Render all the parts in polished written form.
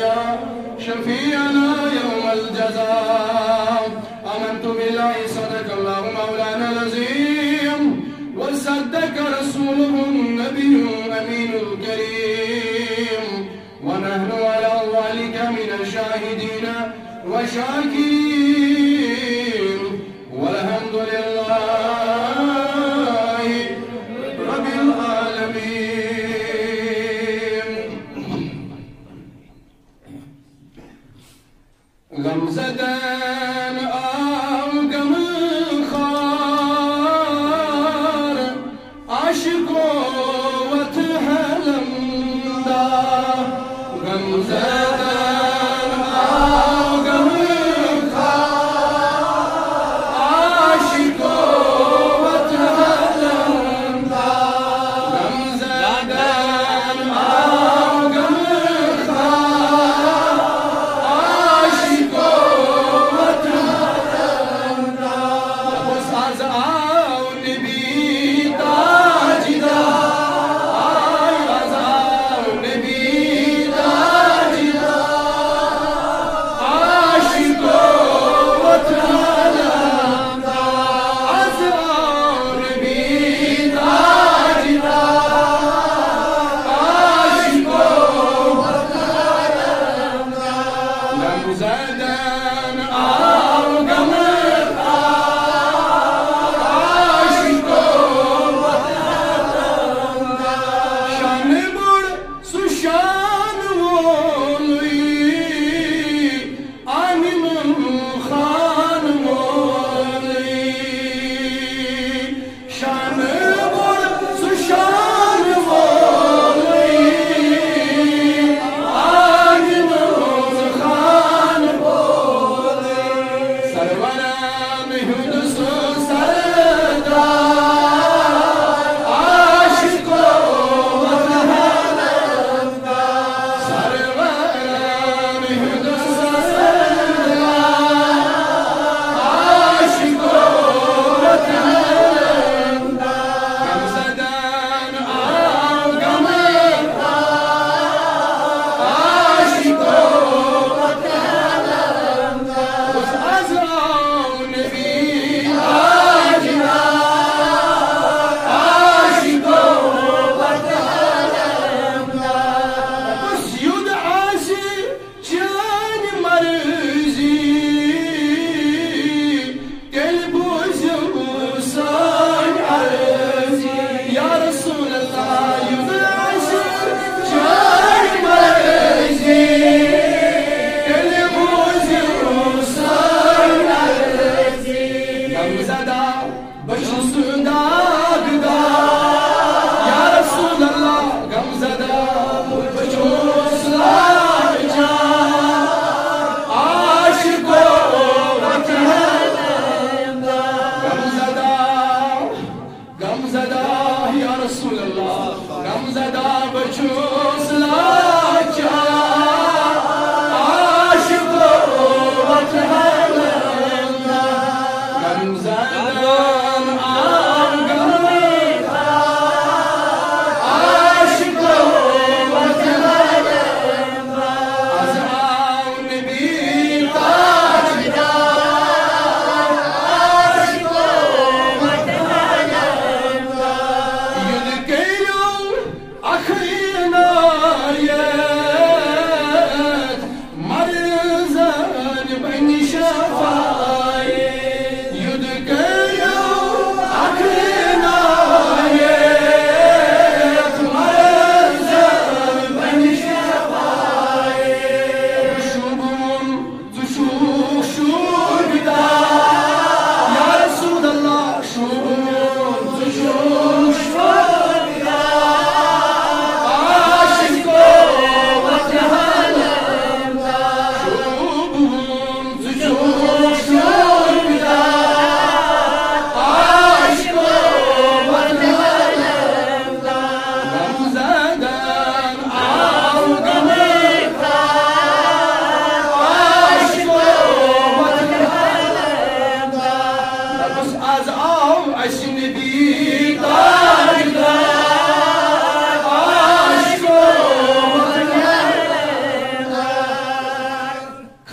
يا شفيعنا يوم الجزاء آمنت بالله صدق الله مولانا العظيم وصدق رسوله النبي الأمين الكريم ونحن على ذلك من الشاهدين وشاكرين والحمد لله رب العالمين غمزدان أو غم خار عاشق وتهلم دا غمزدان أو غم خار عاشق وتهلم دا غمزدان أو غم خار عاشق وتهلم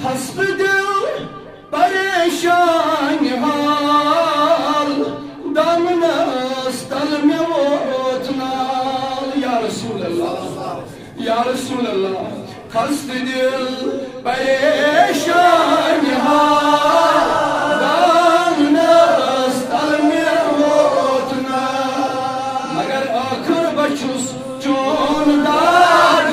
خست دل پریشان حال دامنس تل میں ووت نال یا رسول اللہ خست دل پریشان حال دامنس تل میں ووت نال مگر آخر بچوس چون داغ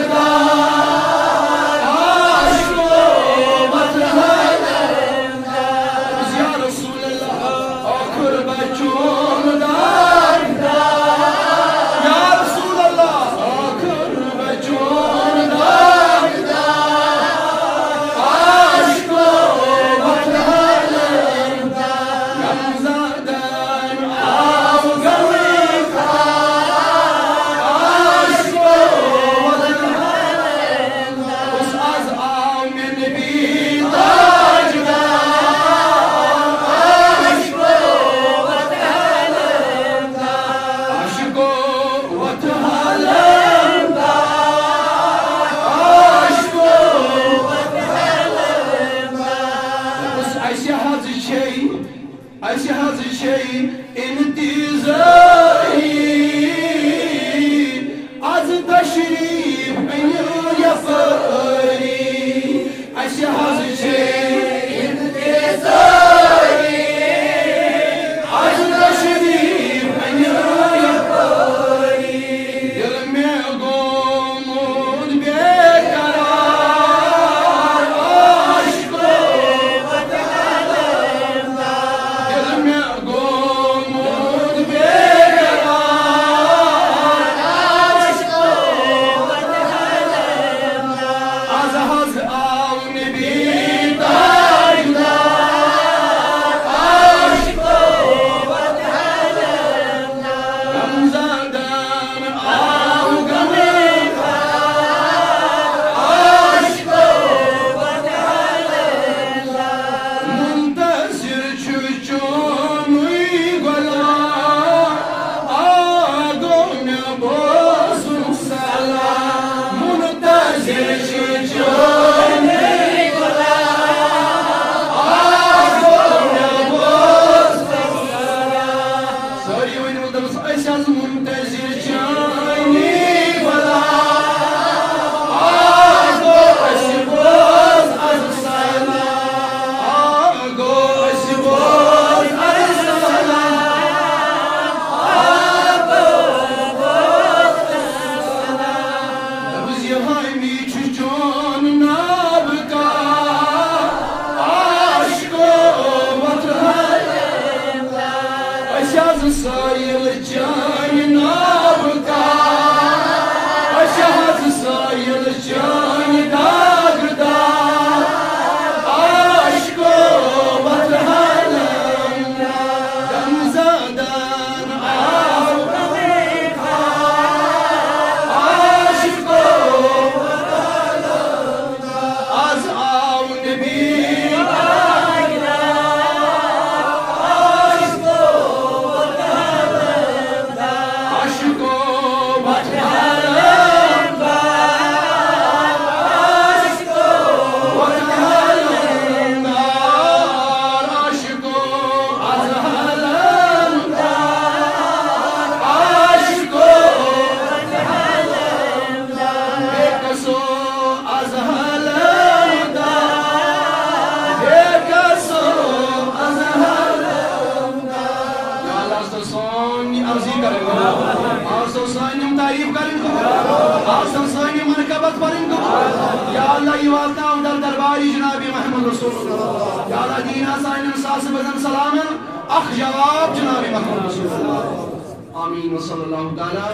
آمین وصلی اللہ تعالی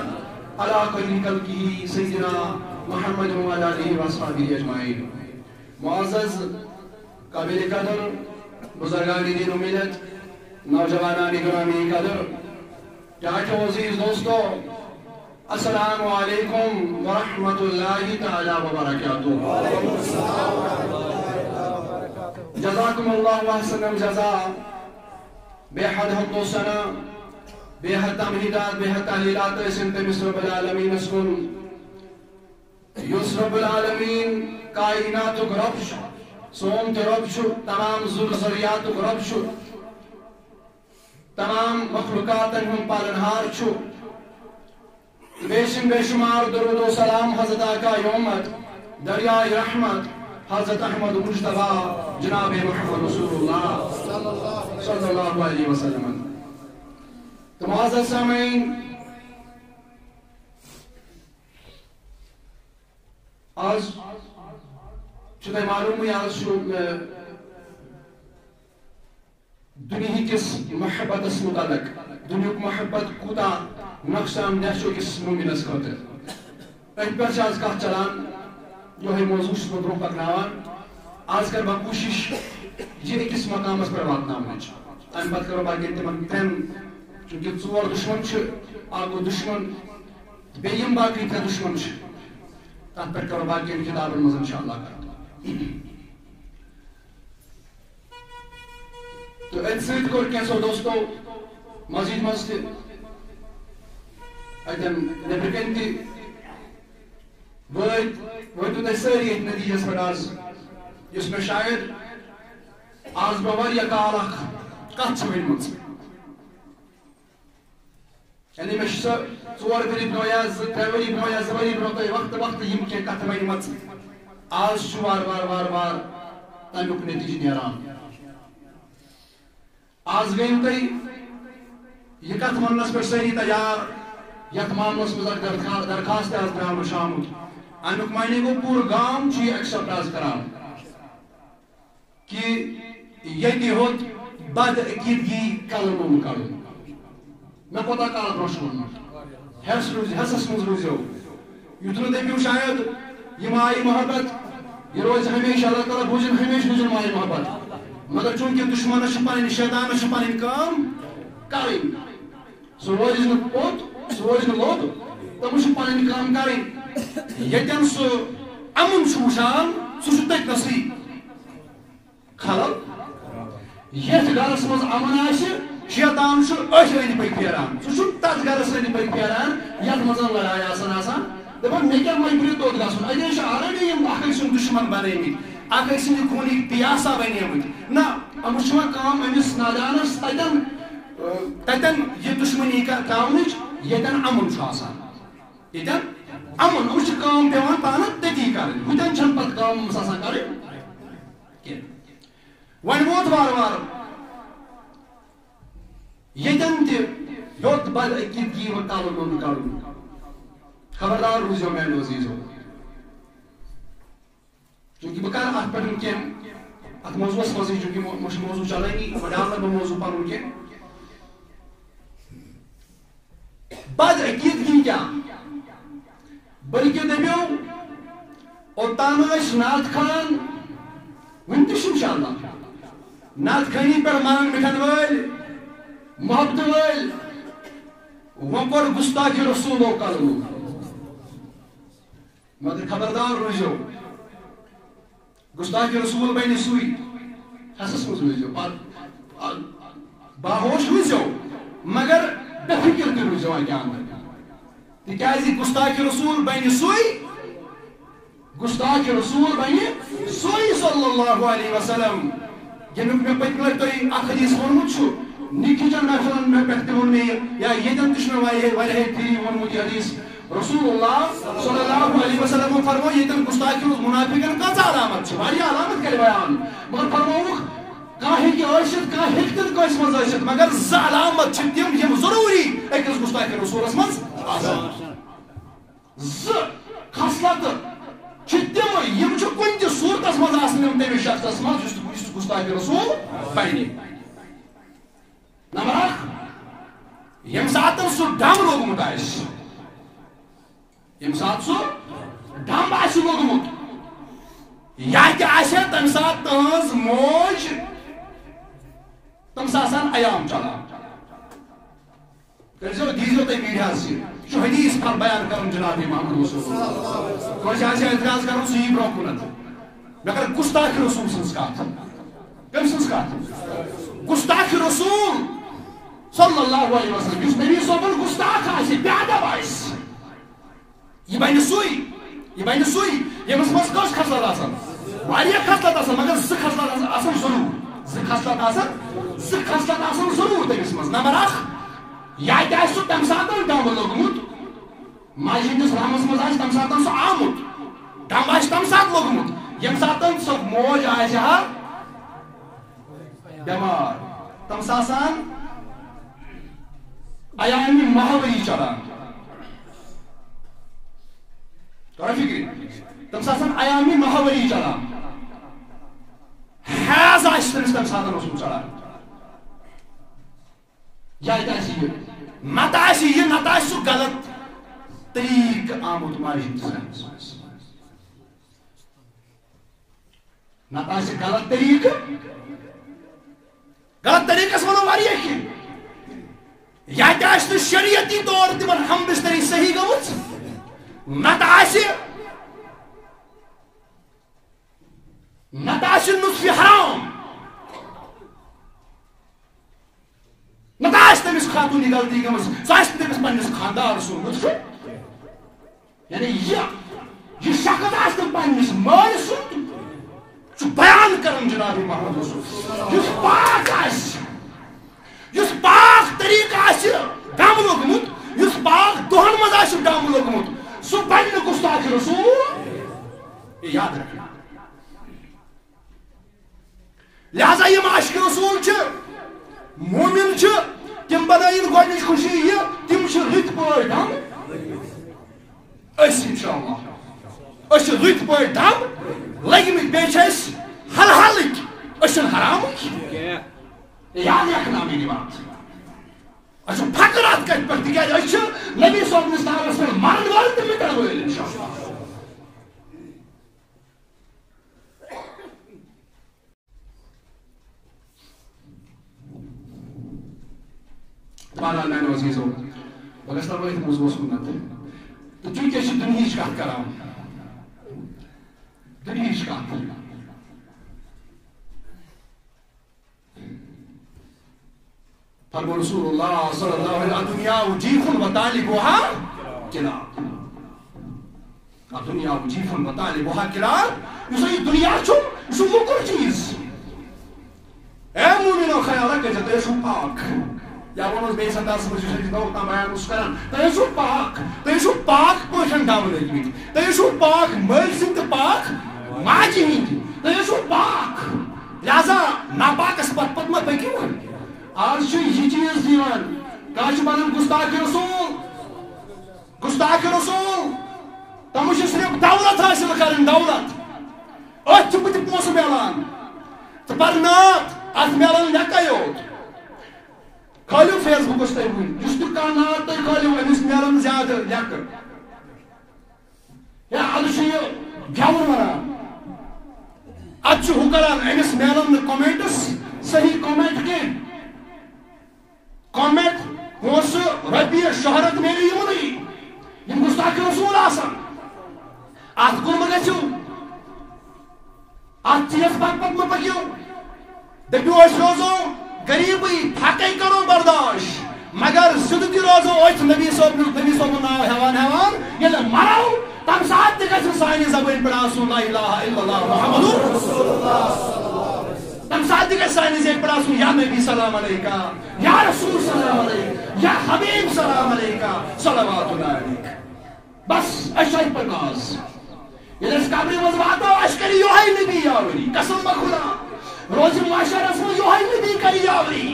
علی خیر خلقہ سیدنا محمد وعلی آلہ وصحبہ اجمعین. معزز قابل قدر بزرگان دین و ملت، نوجوانان گرامی قدر، ٹاٹو عزیز دوستو، السلام علیکم ورحمۃ اللہ تعالی وبرکاتہ. جزاکم اللہ احسن الجزاء. بے حد حمد و ثنا، بے حد تمہیدات، بے حد تحلیلات سنت مصر رب العالمین اسکن یس رب العالمین کائنات رب سون تہ رب چھُ تمام ذریاتُک رب چھُ تمام مخلوقاتن ہُنٛد پالنہار چھُ بیشم بے شمار درود و سلام حضرت آقا یومت دریائے رحمت حضرت احمد مجتبی جناب محمد رسول اللہ صلی اللہ علیہ وسلم. تو معزز سامعین، آج چھُ تۄہہِ معلوٗمٕے آز چھُ دُنیہِکِس محبتس متعلق دُنیُک محبت کوٗتاہ نۄقصان دہ چھُ أکِس مومِنس خٲطرٕ. أتھۍ پٮ۪ٹھ چھِ آز کتھ چلان، یِہوٚے موضوٗع چھُس بہٕ برٛونٛہہ پکناوان. آز کرٕ بہٕ کوٗشِش یہِ أکِس مقامس پٮ۪ٹھ واتناونٕچ. اَمہِ پتہٕ کرو باقین تِمن ترٛٮ۪ن، چوٗنٛکہِ ژور دُشمن چھِ، اکھ گوٚو دُشمن تہٕ بیٚیہِ یِم باقٕے ترٛےٚ دُشمن چھِ، تتھ پٮ۪ٹھ کرو باقین کِتابن منٛز انشاء اللہ کتھ. تہٕ أتھۍ سۭتۍ کوٚر کینٛژو دوستو مسجد منٛز تہِ اتٮ۪ن نیٚبرٕ کَنۍ تہِ وٲتِو تُہۍ سٲری أتھۍ نٔتیٖجس پٮ۪ٹھ آز، یُس مےٚ شاید آز برٛونٛہہ واریاہ کال اکھ کتھ چھِ ؤنمٕژ. یعنی مےٚ چھِ سۄ 4 ؤری برٛونٛہہ یا 3 ؤری برٛونٛہہ یا 2 ؤری برٛونٛہہ تۄہہِ وقتہٕ یِم کینٛہہ کتھٕ ؤنمژٕ. آز چھُ وارٕ وارٕ تمیُک نٔتیٖجہٕ نیران. آز گٔیِو تُہۍ یہِ کتھ وننس پٮ۪ٹھ سٲری تیار یتھ معاملس منٛز اکھ درخاست تہِ آز ترٛاونہٕ چھُ آمُت. امیُک معنی گوٚو پوٗرٕ گام چھُ یہِ ایکسپٹ آز کران کہِ ییٚتہِ ہیوٚت بد عقیدگی قلم کڑُن. مےٚ کوتاہ کال برٛونٛہہ چھُ ووٚنمُت ہٮ۪سس منٛز روٗزِو. یُتھ نہٕ دٔپِو شاید یہِ ماے محبت یہِ روزِ ہمیشہِ، اللہ تعالیٰ بوٗزِن ہمیشہِ روٗزِن ماے محبت. مگر چوٗنٛکہِ دُشمنس چھِ پنٕنۍ شیطانس چھِ پنٕنۍ کٲم کرٕنۍ، سُہ روزِ نہٕ پوٚت، سُہ روزِ نہٕ لوٚت، تٔمِس چھِ پنٕنۍ کٲم کرٕنۍ. ییٚتٮ۪ن سُہ امُن چھُ وٕچھان سُہ چھُ تٔتۍ نسٕے خلل. یتھ گرس منٛز امن آسہِ شیطان چھُ أتھۍ أنٛدۍ پٔکۍ پھیران، سُہ چھُ تتھ گرس أنٛدۍ پٔکۍ پھیران یتھ منٛز لڑایہِ آسان دپان مےٚ کیٛاہ مجبوٗری توٚت گژھُن. اَتہِ چھِ آلریڈی یِم اکھ أکۍ سُنٛد دُشمن بنٲومٕتۍ، اکھ أکۍ سٕنٛدِ خوٗنٕکۍ پیاسا بنیمٕتۍ. نہ أمِس چھِ وۄنۍ کٲم أمِس نادانس تتٮ۪ن یہِ دُشمنی تراونٕچ ییٚتٮ۪ن امُن چھُ آسان، ییٚتٮ۪ن امُن. أمِس چھِ کٲم پیٚوان پانہٕ تٔتی کرٕنۍ، ہُتٮ۪ن چھنہٕ پتہٕ کٲم أمِس آسان کرٕنۍ کینٛہہ. وۄنۍ ووت وارٕ ییٚتٮ۪ن تہِ ہیوٚت بد عقیدگی و قلم کڑُن. خبردار روٗزِو میانیو عزیٖزو، چوٗنٛکہِ بہٕ کرٕ اتھ پٮ۪ٹھ کینٛہہ اتھ موضوٗعس منٛزٕے، چوٗنٛکہِ مےٚ چھُ موضوٗع چلٲنی، وۄنۍ ڈالہٕ نہٕ بہٕ موضوٗع پنُن کینٛہہ. بد عقیدگی کیٛاہ؟ بٔلکہِ دٔپِو اوٚتام ٲسۍ نعت خان، وُنہِ تہِ چھِ انشاءاللہ نعت خٲنی پٮ۪ٹھ منٛگن مِٹھن وٲلۍ، محبتہٕ وٲلۍ، وۄنۍ کوٚر گُستاخِ رسوٗلو قلم. مگر خبردار روٗزِو، گُستاخِ رسوٗل بنہِ سُے حسس منٛز روٗزِو، باہوش روٗزِو مگر بے فِکر تہِ روٗزِو اَکہِ اندر. تِکیٛازِ گُستاخِ رسوٗل بنہِ سُے، گُستاخِ رسوٗل بنہِ سُے صلی اللہ علیہ وسلم ییٚمیُک مےٚ پٔتمہِ لٹہِ تۄہہِ اکھ حدیٖث ووٚنمُت چھُ. نِکِچن محفلن مےٚ پٮ۪ٹھ تہِ ووٚن مےٚ یا ییٚتٮ۪ن تہِ چھُ مےٚ واریاہہِ پھِرِ ووٚنمُت یہِ حدیٖث. رسول اللہ صلی اللہ علیہ وسلم فرمو ییٚتٮ۪ن گُستاخی ہٕنٛز مُنافِقن کۭژاہ علامت چھِ، واریاہ علامت کرِ بیان، مگر فرمووُکھ کانٛہہ ہیٚکہِ ٲسِتھ کانٛہہ ہیٚکہِ تہِ کٲنٛسہِ منٛز ٲسِتھ مگر 2 علامت چھِ تِم یِم ضروٗری أکِس گُستاخِ رسوٗلس منٛز آسان. 2 خصلتہٕ چھِ تِم یِم چھِ کُنہِ تہِ صوٗرتس منٛز آسان یِم تٔمِس شخصس منٛز یُس گُستاخِ رسوٗل بنہِ. نمبر 1 ییٚمہِ ساتہٕ سُہ ڈم لوٚگمُت آسہِ، ییٚمہِ ساتہٕ سُہ ڈم آسہِ لوٚگمُت، یا تہِ آسہِ تمہِ ساتہٕ تٕہٕنٛز موج تٔمِس آسان عیام چلان. کٔرۍزیو دیٖزیو تُہۍ میٖڈیاہس یہِ چھُ حدیٖث پھل بیان کرُن جناب محمد رسول اللہ. کٲنٛسہِ آسہِ اعتراض کرُن سُہ یی برٛونٛہہ کُنتھ. مےٚ کر گُستاخِ رسوٗل سٕنٛز کتھ. کٔمۍ سٕنٛز کتھ؟ گُستاخِ رسوٗل صلی اللہ علیہ وسلم. یُس نبی صٲبُن گُستاخ آسہِ، بے ادب آسہِ، یہِ بنہِ سُے ییٚمِس منٛز کٔژ خصلت آسان؟ واریاہ خصلت آسان مگر زٕ خصلت آسان ضروٗر زٕ خصلت آسان ضروٗر تٔمِس منٛز نمبر اکھ یا تہِ آسہِ سُہ تَمہِ ساتہٕ ڈَمب لوٚگمُت ماجہِ ہٕنٛدِس رحمس منٛز آسہِ تَمہِ ساتہٕ سُہ آمُت ڈَمب آسہِ تَمہِ ساتہٕ لوٚگمُت ییٚمہِ ساتہٕ سۄ موج آسہِ ہا بٮ۪مار تٔمِس آسان ایامہِ ماہوٲری چلان توڑا فکر تٔمِس آسان ایامہِ ماہوٲری چلان حیض آسہِ تٔمِس تَمہِ ساتہٕ اوسمُت چلان یا تہِ آسہِ یہِ نتہٕ آسہِ یہِ نتہٕ آسہِ سُہ غلط طریٖقہٕ آمُت ماجہِ ہٕنٛدِس رحمس منٛز نتہٕ آسہِ غلط طریٖقس وَنو واریاہ کینٛہہ یا تہِ آسہِ نہٕ شریعتی طور تِمن ہم بستری صحیح گٔمٕژ نتہٕ آسہِ نُطفہِ حرام نتہٕ آسہِ تٔمِس خاتوٗنی غلطی گٔمٕژ سُہ آسہِ تٔمِس پننِس خانٛدار سُنٛد نُطفہٕ یعنی یہِ شخص آسہِ نہٕ پننِس مٲلۍ سُنٛد چھُ بیان کران جناب محمد رسول یُس پاک آسہِ یُس پاک طریٖقہٕ آسہِ ڈَمب لوٚگمُت یُس پاک دۄہن منٛز آسہِ ڈَمب لوٚگمُت سُہ بنہِ نہٕ گُستاخ رسول یاد رکھنا لہذا یِم عاشق رسول چھِ مومن چھِ تِم بنٲیِن گۄڈنِچ خوشی یہِ تِم چھِ رٕتۍ پٲٹھۍ ڈَمب أسۍ اِنشاءاللہ أسۍ چھِ رٕتۍ پٲٹھۍ ڈَمب لٔگمٕتۍ بیٚیہِ چھِ أسۍ حلحالٕکۍ أسۍ چھِنہٕ حرامٕکۍ یاد رکھنا میری بات أسۍ چھِ فخر اَتھ کَتھِ پٮ۪ٹھ تِکیٛازِ أسۍ چھِ نبی صٲبنِس ناوَس پٮ۪ٹھ مرن وٲلۍ تہٕ مِٹن وٲلۍ اِنشاءاللہ بہرحال میٛانیو عزیٖزو بہٕ گژھٕ تَوے موضوٗعس کُنتھ تہٕ چوٗنٛکہِ أسۍ چھِ دُنہِچ کَتھ کران دُنہِچ کَتھ فرمو رسول اللہ صلی اللہ علیہ وسلم دنیا جیفن و طالبها کلاب دنیا جیفن و طالبها کلاب یُس یہِ دُنیا چھُ یہِ چھُ موٚکُر چیٖز اے مومنو خیال رکھِو تُہۍ ٲسِو پاک یا وَنوس بیٚیِس اندازس منٛز یُس أسۍ اوٚتام بیان اوس کران تُہۍ ٲسِو پاک پٲٹھۍ ڈَمب لٔگمٕتۍ تُہۍ ٲسِو پاک مٲلۍ سٕنٛدۍ تہٕ پاک ماجہِ ہٕنٛدۍ تُہۍ ٲسِو پاک لہذا ناپاکس پتہٕ مہ پٔکِو آز چھُ یہِ چیٖز یِوان کانٛہہ چھُ وَنان گُستاخ رسول تٔمِس چھِ صرف دولت حٲصِل کَرٕنۍ دولت أتھۍ چھِ بٕتھِ پونٛسہٕ مِلان تہٕ پرنات اَتھ مِلان لیٚکھَے یوت کھٲلِو فیس بُکَس تُہۍ وٕنۍ یُس تہِ کانٛہہ ناو تُہۍ کھٲلِو أمِس مِلان زیادٕ لیٚکھٕ یا اَدٕ چھُ یہِ گٮ۪وُن وَنان اَدٕ چھُ ہُہ کران أمِس مِلان نہٕ کومٮ۪نٛٹٕس صحیح کومٮ۪نٛٹ کینٛہہ کومٮ۪نٛٹ پونٛسہٕ رۄپیہِ شہرت میلہِ یِمنٕے یِم گُستاخ رسول آسان اَتھ کُن مہ گٔژھِو اَتھ چیٖز پتہٕ مہ پٔکِو دٔپِو أسۍ روزو غریٖبٕے پھَکَے کرو برداشت مگر سیوٚد تہِ روزو أتھۍ نبی صٲبُن ناو ہٮ۪وان ییٚلہِ مرو تَمہِ ساتہٕ تہِ گژھِ سانہِ زبٲنۍ پٮ۪ٹھ آسُن لا اِلٰہَ اِلَّا اللہِ محمدُر رسول اللہ تَمہِ ساتہٕ تہِ گژھِ سانہِ زیٚبہِ پٮ۪ٹھ آسُن یا نبی سلام علیکہ یا رسول سلام علیکہ یا حبیب سلام علیکہ صلوات اللہ علیکہ بس أسۍ چھِ اَتہِ پٮ۪ٹھ آز ییٚلہِ أسۍ قبرِ منٛز واتو اَسہِ کَرِ یِہوٚے نبی یاوری قسم بخدا روزِ معاشرس منٛز یِہوٚے نبی کَرِ یاوری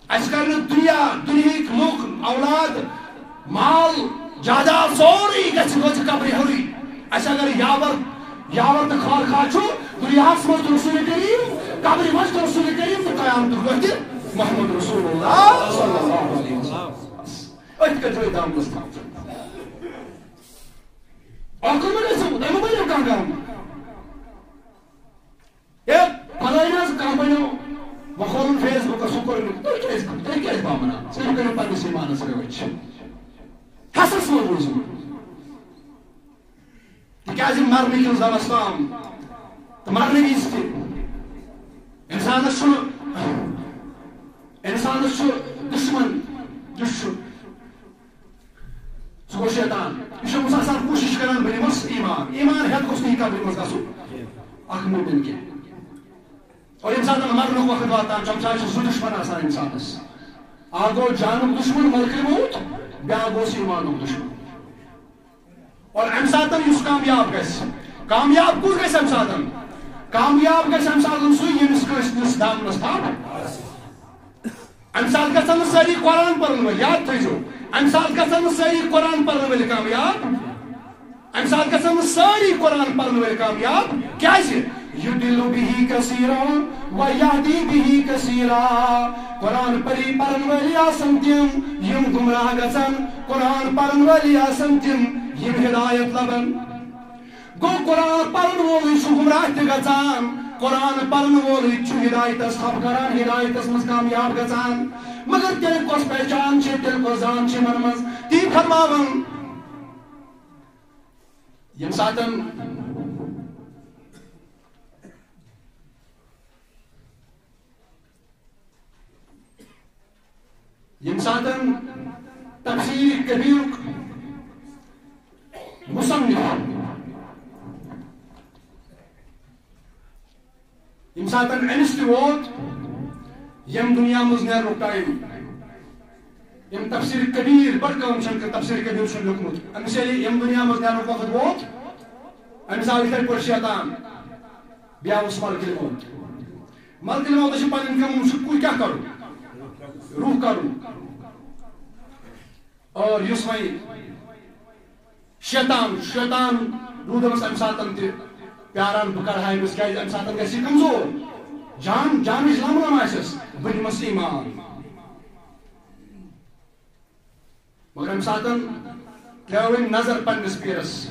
اَسہِ کَرِ نہٕ دُنہِکۍ لُکھ اولاد مال جاداد سورُے گژھِ روزِ قبرِ ہیوٚرُے اَسہِ اگر یاور تہٕ خارخاہ چھُ دُنیاہس منٛز تہِ رسول کریٖم قبرِ منٛز تہِ رسول کریٖم تہٕ قیامتُک دۄہ تہِ محمد رسول اللہ صلی اللہ علیہ وسلم أتھۍ کٔرۍزیو دامنس تھاو اکُن مہ گٔژھِو تۄہہِ مہ بنیو کانٛہہ غم ہے پھلٲنۍ حظ کانٛہہ بنیو وۄنۍ کھولُن فیس بُکس ہُہ کوٚرُن تُہۍ کیٛازِ بامبران صرف کٔرِو پننِس ایٖمانس رٲچھ حسس منٛز روٗزِو تِکیٛازِ مرنہٕ کِس دۄہس تام تہٕ مرنہٕ وِزِ تہِ اِنسانس چھُ دُشمن یُس چھُ سُہ گوٚو شیطان یہِ چھُ أمِس آسان کوٗشِش کران بہٕ نِمس ایٖمان ہٮ۪تھ گوٚژھ نہٕ یہِ قبرِ منٛز گژھُن اخ مومن کے اور انسان مرن وقت واتان چمچا زو دشمن آسان انسانس اکھ گو جانک دشمن ملکہ موت بیاکھ گوس ایمانک دشمن اور ام ساتن یس کامیاب گژھِ کامیاب کس گژھِ ام ساتن کامیاب گژھِ ام ساتن سُے ییٚمِس کٲنٛسہِ نِس دامنس تھپھ ام سات گژھن نہٕ سٲری قرآن پرن وٲلۍ یاد تھٲیزیو ام سات گژھن نہٕ سٲری قرآن پرن وٲلۍ کامیاب ام سات گژھن نہٕ سٲری قرآن پرن وٲلۍ کامیاب کیازِ یُدِل بِہی کثیرا ویہدی بِہی کثیرا قرآن پرن وٲلۍ آسن تِم یِم گمراہ گژھن قرآن پرن وٲلۍ آسن تِم یِم ہدایت لبن گو قرآن پرن وولٕے چھُ گمراہ تہِ گژھان قرآن پرن وولٕے چھُ ہدایتس تھپ کران ہدایتس منٛز کامیاب گژھان مگر تیٚلہِ کۄس پہچان چھِ تیٚلہِ کۄس زان چھِ یِمن منٛز تی فرماوان ییٚمہِ ساتن تفسیر کبیرک مصنف ییٚمہِ ساتن أمِس تہِ ووت ییٚمہِ دُنیا منٛز نیرنُک ٹایم ییٚمہِ تفسیر کبیٖر بٔڑ کٲم چھَنہٕ کٔرمٕژ تفسیر کبیٖر چھُنہٕ لیوٗکھمُت أمِس ییٚلہِ ییٚمہِ دُنیا منٛز نیرنُک وقت ووت أمِس آو یِتھَے پٲٹھۍ شیطان بیٚیہِ آوُس ملکل موت ملکل موتس چھِ پنٕنۍ کٲم چھُ کیٛاہ کرُن روح کرُن اور یُس وۄنۍ شیطان روٗد أمِس اَمہِ ساتن تہِ پیاران بہٕ کرٕ ہا أمِس کیٛازِ اَمہِ ساتن گژھِ یہِ کمزور جانٕچ لملم آسٮ۪س بہٕ دِمس ایٖمان مگر اَمہِ ساتن ترٛٲو أمۍ نظر پننِس پیرس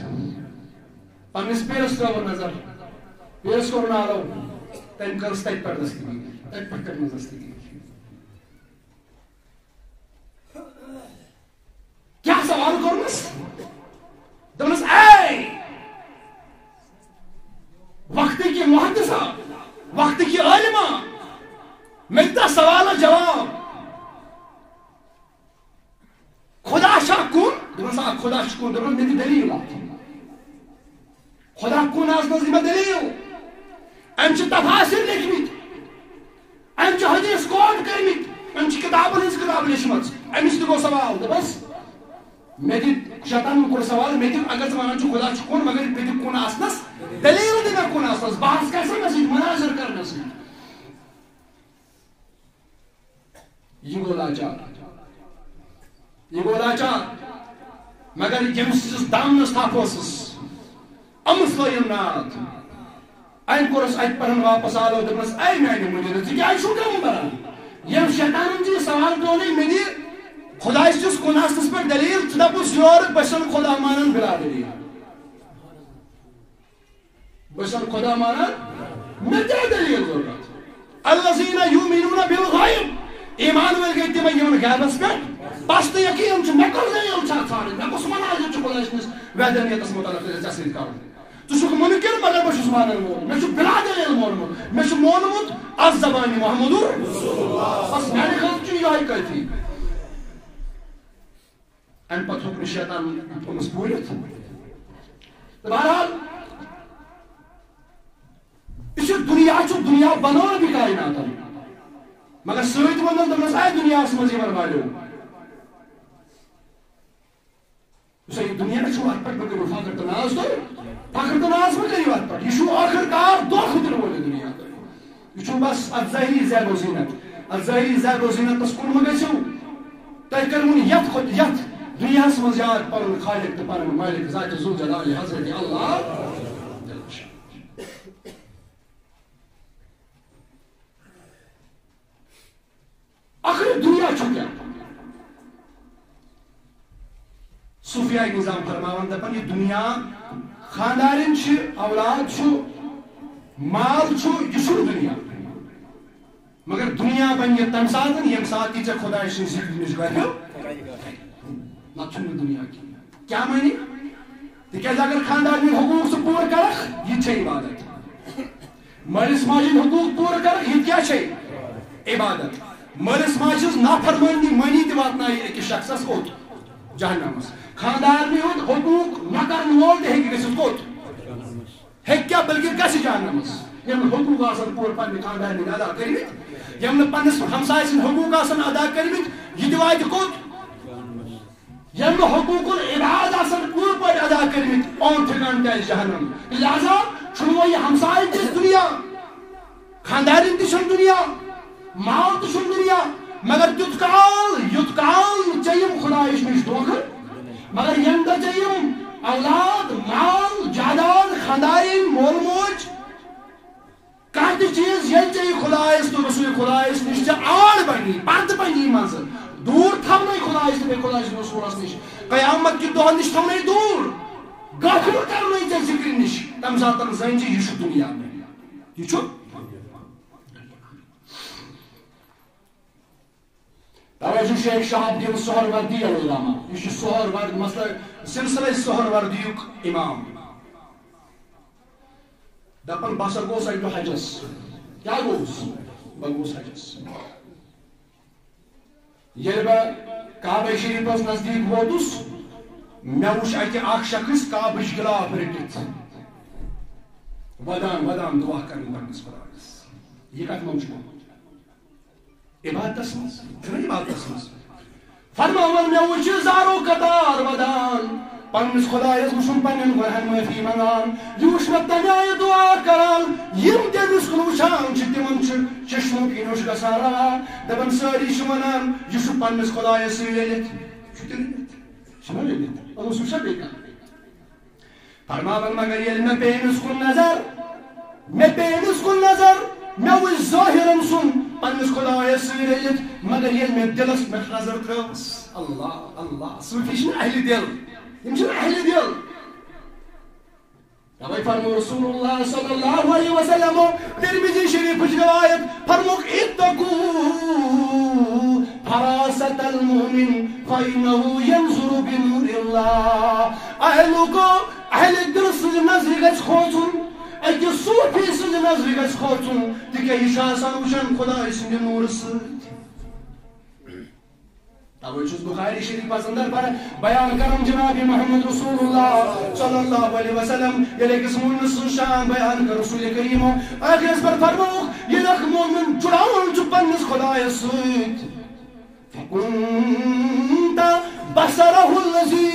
ترٛٲو نظر پیرس کوٚر نالو تٔمۍ کٔرٕس تتہِ پٮ۪ٹھ دستگی تتہِ پٮ۪ٹھ کٔرمٕژ دستگی کیٛاہ سوال کوٚرمس دوٚپنس اے وقتٕکۍ محدثا وقتٕکۍ عٲلما مےٚ دِتا سوالس جواب خدا چھا کُن دوٚپنس آ خدا چھُ کُن دوٚپنس مےٚ دِ دٔلیٖل اکھ خدا کُن آسنس دِ مےٚ دٔلیٖل أمۍ چھِ تفاسیٖر لیکھمٕتۍ أمۍ چھِ حدیٖث کوٹ کٔرمٕتۍ أمۍ چھِ کِتابن ہٕنٛز کِتاب لیچھمٕژ أمِس تہِ گوٚو سوال دوٚپس مےٚ دِ شیطانن کوٚر سوال مےٚ دِ اگر ژٕ ونان چھُکھ خدا چھُ کُن مگر مےٚ دِ کُن آسنس دٔلیٖل دِ مےٚ کُن آسنس بحث کر سا مےٚ سۭتۍ مناظر کر مےٚ سۭتۍ یہِ گوٚو لاچار مگر ییٚمِس یُس دامنس تھپھ ٲسٕس أمِس لٲیم ناد أمۍ کوٚرُس اَتہِ پٮ۪ٹھ واپس آلو دوٚپنس اے میانہِ مُدیٖر ژٕ کیٛازِ چھُکھ کٲم کران ییٚمۍ شیطانن ژےٚ یہِ سوال ترٛوونٕے مےٚ دِ خۄداے سٕنٛدِس کُن آسنس پٮ۪ٹھ دٔلیٖل ژٕ دپُس یورٕ بہٕ چھُسن خۄدا مانان بِلا دٔلیٖل بہٕ چھُسن خۄدا مانان مےٚ کیٛاہ دٔلیٖل ضروٗرت الذیٖنَ یُؤمِنُونَ بِالغیب ایمان وٲلۍ گٔے تِمے یِمن غیبس پٮ۪ٹھ بس تہٕ یقیٖن چھُ مےٚ کۄس دٔلیٖل چھےٚ ژھانڈٕنۍ مےٚ کُس مناظر چھُ خۄداے سٕنٛدِس وحدانیتس مُتعلق ژےٚ سۭتۍ کرُن ژٕ چھُکھ مُنکِر مگر بہٕ چھُس مانان وول مےٚ چھُ بِلا دٔلیٖل مونمُت مےٚ چھُ مونمُت اتھ زبانہِ محمدُر بس میانہِ خٲطرٕ چھُ یِہوے کٲفی امہِ پتہٕ ہیوٚک نہٕ شیطان أمِس پوٗرِتھ تہٕ بہرحال یہِ چھُ دُنیا بنوو نہٕ کایناتن مگر سۭتۍ ووٚنُن دوٚپنس اے دُنیاہس منٛز یِمن والیو یُس یہِ دُنیا چھُ اتھ پٮ۪ٹھ مہ کٔرِو فخر تہٕ ناز مہ کٔرِو اتھ پٮ۪ٹھ یہِ چھُ ٲخٕر کار دھوکہٕ دِنہٕ وول یہِ دُنیا یہِ چھُ بس اتھ ظٲہری زیب و زیٖنت اتھ ظٲہری زیب و زیٖنتس کُن مہ گٔژھِو تۄہہِ کٔرۍوُن یتھ دُنیاہس منٛز یاد پنُن خالق تہٕ پنُن مٲلِک ذاتِ ذوالجلال حضرت اللہ آخر دنیا چھُ کیٛاہ صوفیاء نظام فرماوان دپان یہِ دُنیا خاندارٮ۪ن چھِ اولاد چھُ مال چھُ یہِ چھُنہٕ دُنیا مگر دُنیا بنہِ تمہِ ساتہٕ ییٚمہِ ساتہٕ یہِ ژےٚ خۄداے سٕنٛدِ ذِکرِ نِش گژھِ نتہٕ چھُنہٕ دُنیا کینٛہہ کیٛاہ معنی تِکیٛازِ اگر خاندارنٕکۍ حقوٗق ژٕ پوٗرٕ کرکھ یہِ تہِ چھے عبادت مٲلِس ماجہِ ہٕنٛدۍ حقوٗق پوٗرٕ کرکھ یہِ کیٛاہ چھے عبادت مٲلِس ماجہِ ہٕنٛز نافرمٲنی مٲنی تہِ واتنایہِ أکِس شخصس کوٚت جہنمس خاندارنہِ ہُنٛد حقوٗق نہ کرن وول تہِ ہیٚکہِ گٔژھِتھ کوٚت ہیکیا بلکہ گژھِ جہنمس یم حقوق آسان پور پننہِ خاندان ادا کٔرمٕتۍ یم نہٕ پننس ہمسایہِ سٕنٛدۍ حقوق آسان ادا کٔرمٕتۍ یہِ تہِ واتہِ کوٚت یم نہٕ حقوق العباد آسان پوٗرٕ پٲٹھۍ ادا کٔرمٕتۍ اون ٹھِکان تہِ جہنم لہذا چھُنہٕ وۄنۍ یہِ ہمساین تہِ دُنیا خاندارن تہِ چھُنہٕ دُنیا مال تہِ چھُنہٕ دُنیا مگر تیُتھ کال یُتھ کال ژےٚ یِم خۄدایس نِش دھوکہٕ مگر ییٚمہِ دۄہ ژےٚ یِم اولاد مال جاداد خاندارن مول موج کانٛہہ تہِ چیٖز ییٚلہِ ژےٚ یہِ خۄدایس تہٕ رسول خۄدایس نِش ژےٚ آڑ بنی پردٕ بنی منٛزٕ دوٗر تھاونے خۄدایس تہٕ بیٚیہِ خۄدایس رسوٗلس نِش قیامت کہِ دۄہن نِش تھاونے دوٗر غٲفِل کرنے ژےٚ ذِکرِ نِش تمہِ ساتہٕ زٲنۍ زِ یہِ چھُ دُنیا یہِ چھُ توے چھُ شیخ شہاب الدین سہروردی علیہ رحمہ یہ سہرورد مسئلہ سلسلہ سہروردیُک امام دپان بہٕ ہسا گوس اکہِ دۄہ حجس کیٛاہ گوس بہٕ گوس حجس ییٚلہِ بہٕ کعبہ شریٖفس نزدیٖک ووتُس مےٚ وُچھ اتہِ اکھ شخص کعبٕچ غلاف رٔٹِتھ ودان ودان دعا کران پننس خۄدایس یہِ کتھ منٛز چھُ عبادتس منٛز چھُنہ عبادتس منٛز فرماوان مےٚ وُچھ زارو قطار ودان پننس خۄدایس وُچھُن پننٮ۪ن گۄنہن معٲفی منگان یہِ وُچھ مےٚ تمہِ آیہِ دعا کران یِم تٔمِس کُن وُچھان چھِ تِمن چھُ چشمو کی نوش گژھان روا دپان سٲری چھِ ونان یہِ چھُ پننس خۄدایس سۭتۍ رٔلِتھ چھُ تہِ رٔلِتھ چھُنہ رٔلِتھ اوس وٕچھان بیٚیہِ کانٛہہ فرماوان مگر ییٚلہِ مےٚ پیٚیہِ أمِس کُن نظر مےٚ پیٚیہِ أمِس کُن نظر مےٚ وُچھ ظٲہِرن سُنٛد پننس خۄدایس سۭتۍ رٔلِتھ مگر ییٚلہِ مےٚ دِلس پٮ۪ٹھ نظر ترٲوٕس اللہ اللہ صوٗفی چھِنہٕ اہلِ دِل یِم چھِنہٕ اہلِ دِل توے فرمو رسول اللہ صلی اللہ علیہ وسلم ترمذی شریفٕچ روایت فرموکھ اتقوا فراست المؤمن فإنه ينظر بنور اللہ اے لوکو اہلِ دِل سٕنٛزِ نظرِ گژھِ کھوژُن أکِس صوٗفی سٕنٛزِ نظرِ گژھِ کھوژُن تِکیٛازِ یہِ چھُ آسان وٕچھان خۄداے سٕنٛدِ نوٗرٕ سۭتۍ توے چھُس بخاری شریفس اندر بیان کران جناب محمد رسول اللہ صلی اللہ علیہ وسلم ییٚلہِ أکِس مومن سٕنٛز شان بیان کٔر رسول کریٖمو ٲخرس پٮ۪ٹھ فرمووُکھ ییٚلہِ اکھ مومن جُڑاوان چھُ پننِس خۄدایس سۭتۍ فَكُنتَ بَصَرَهُ الَّذِي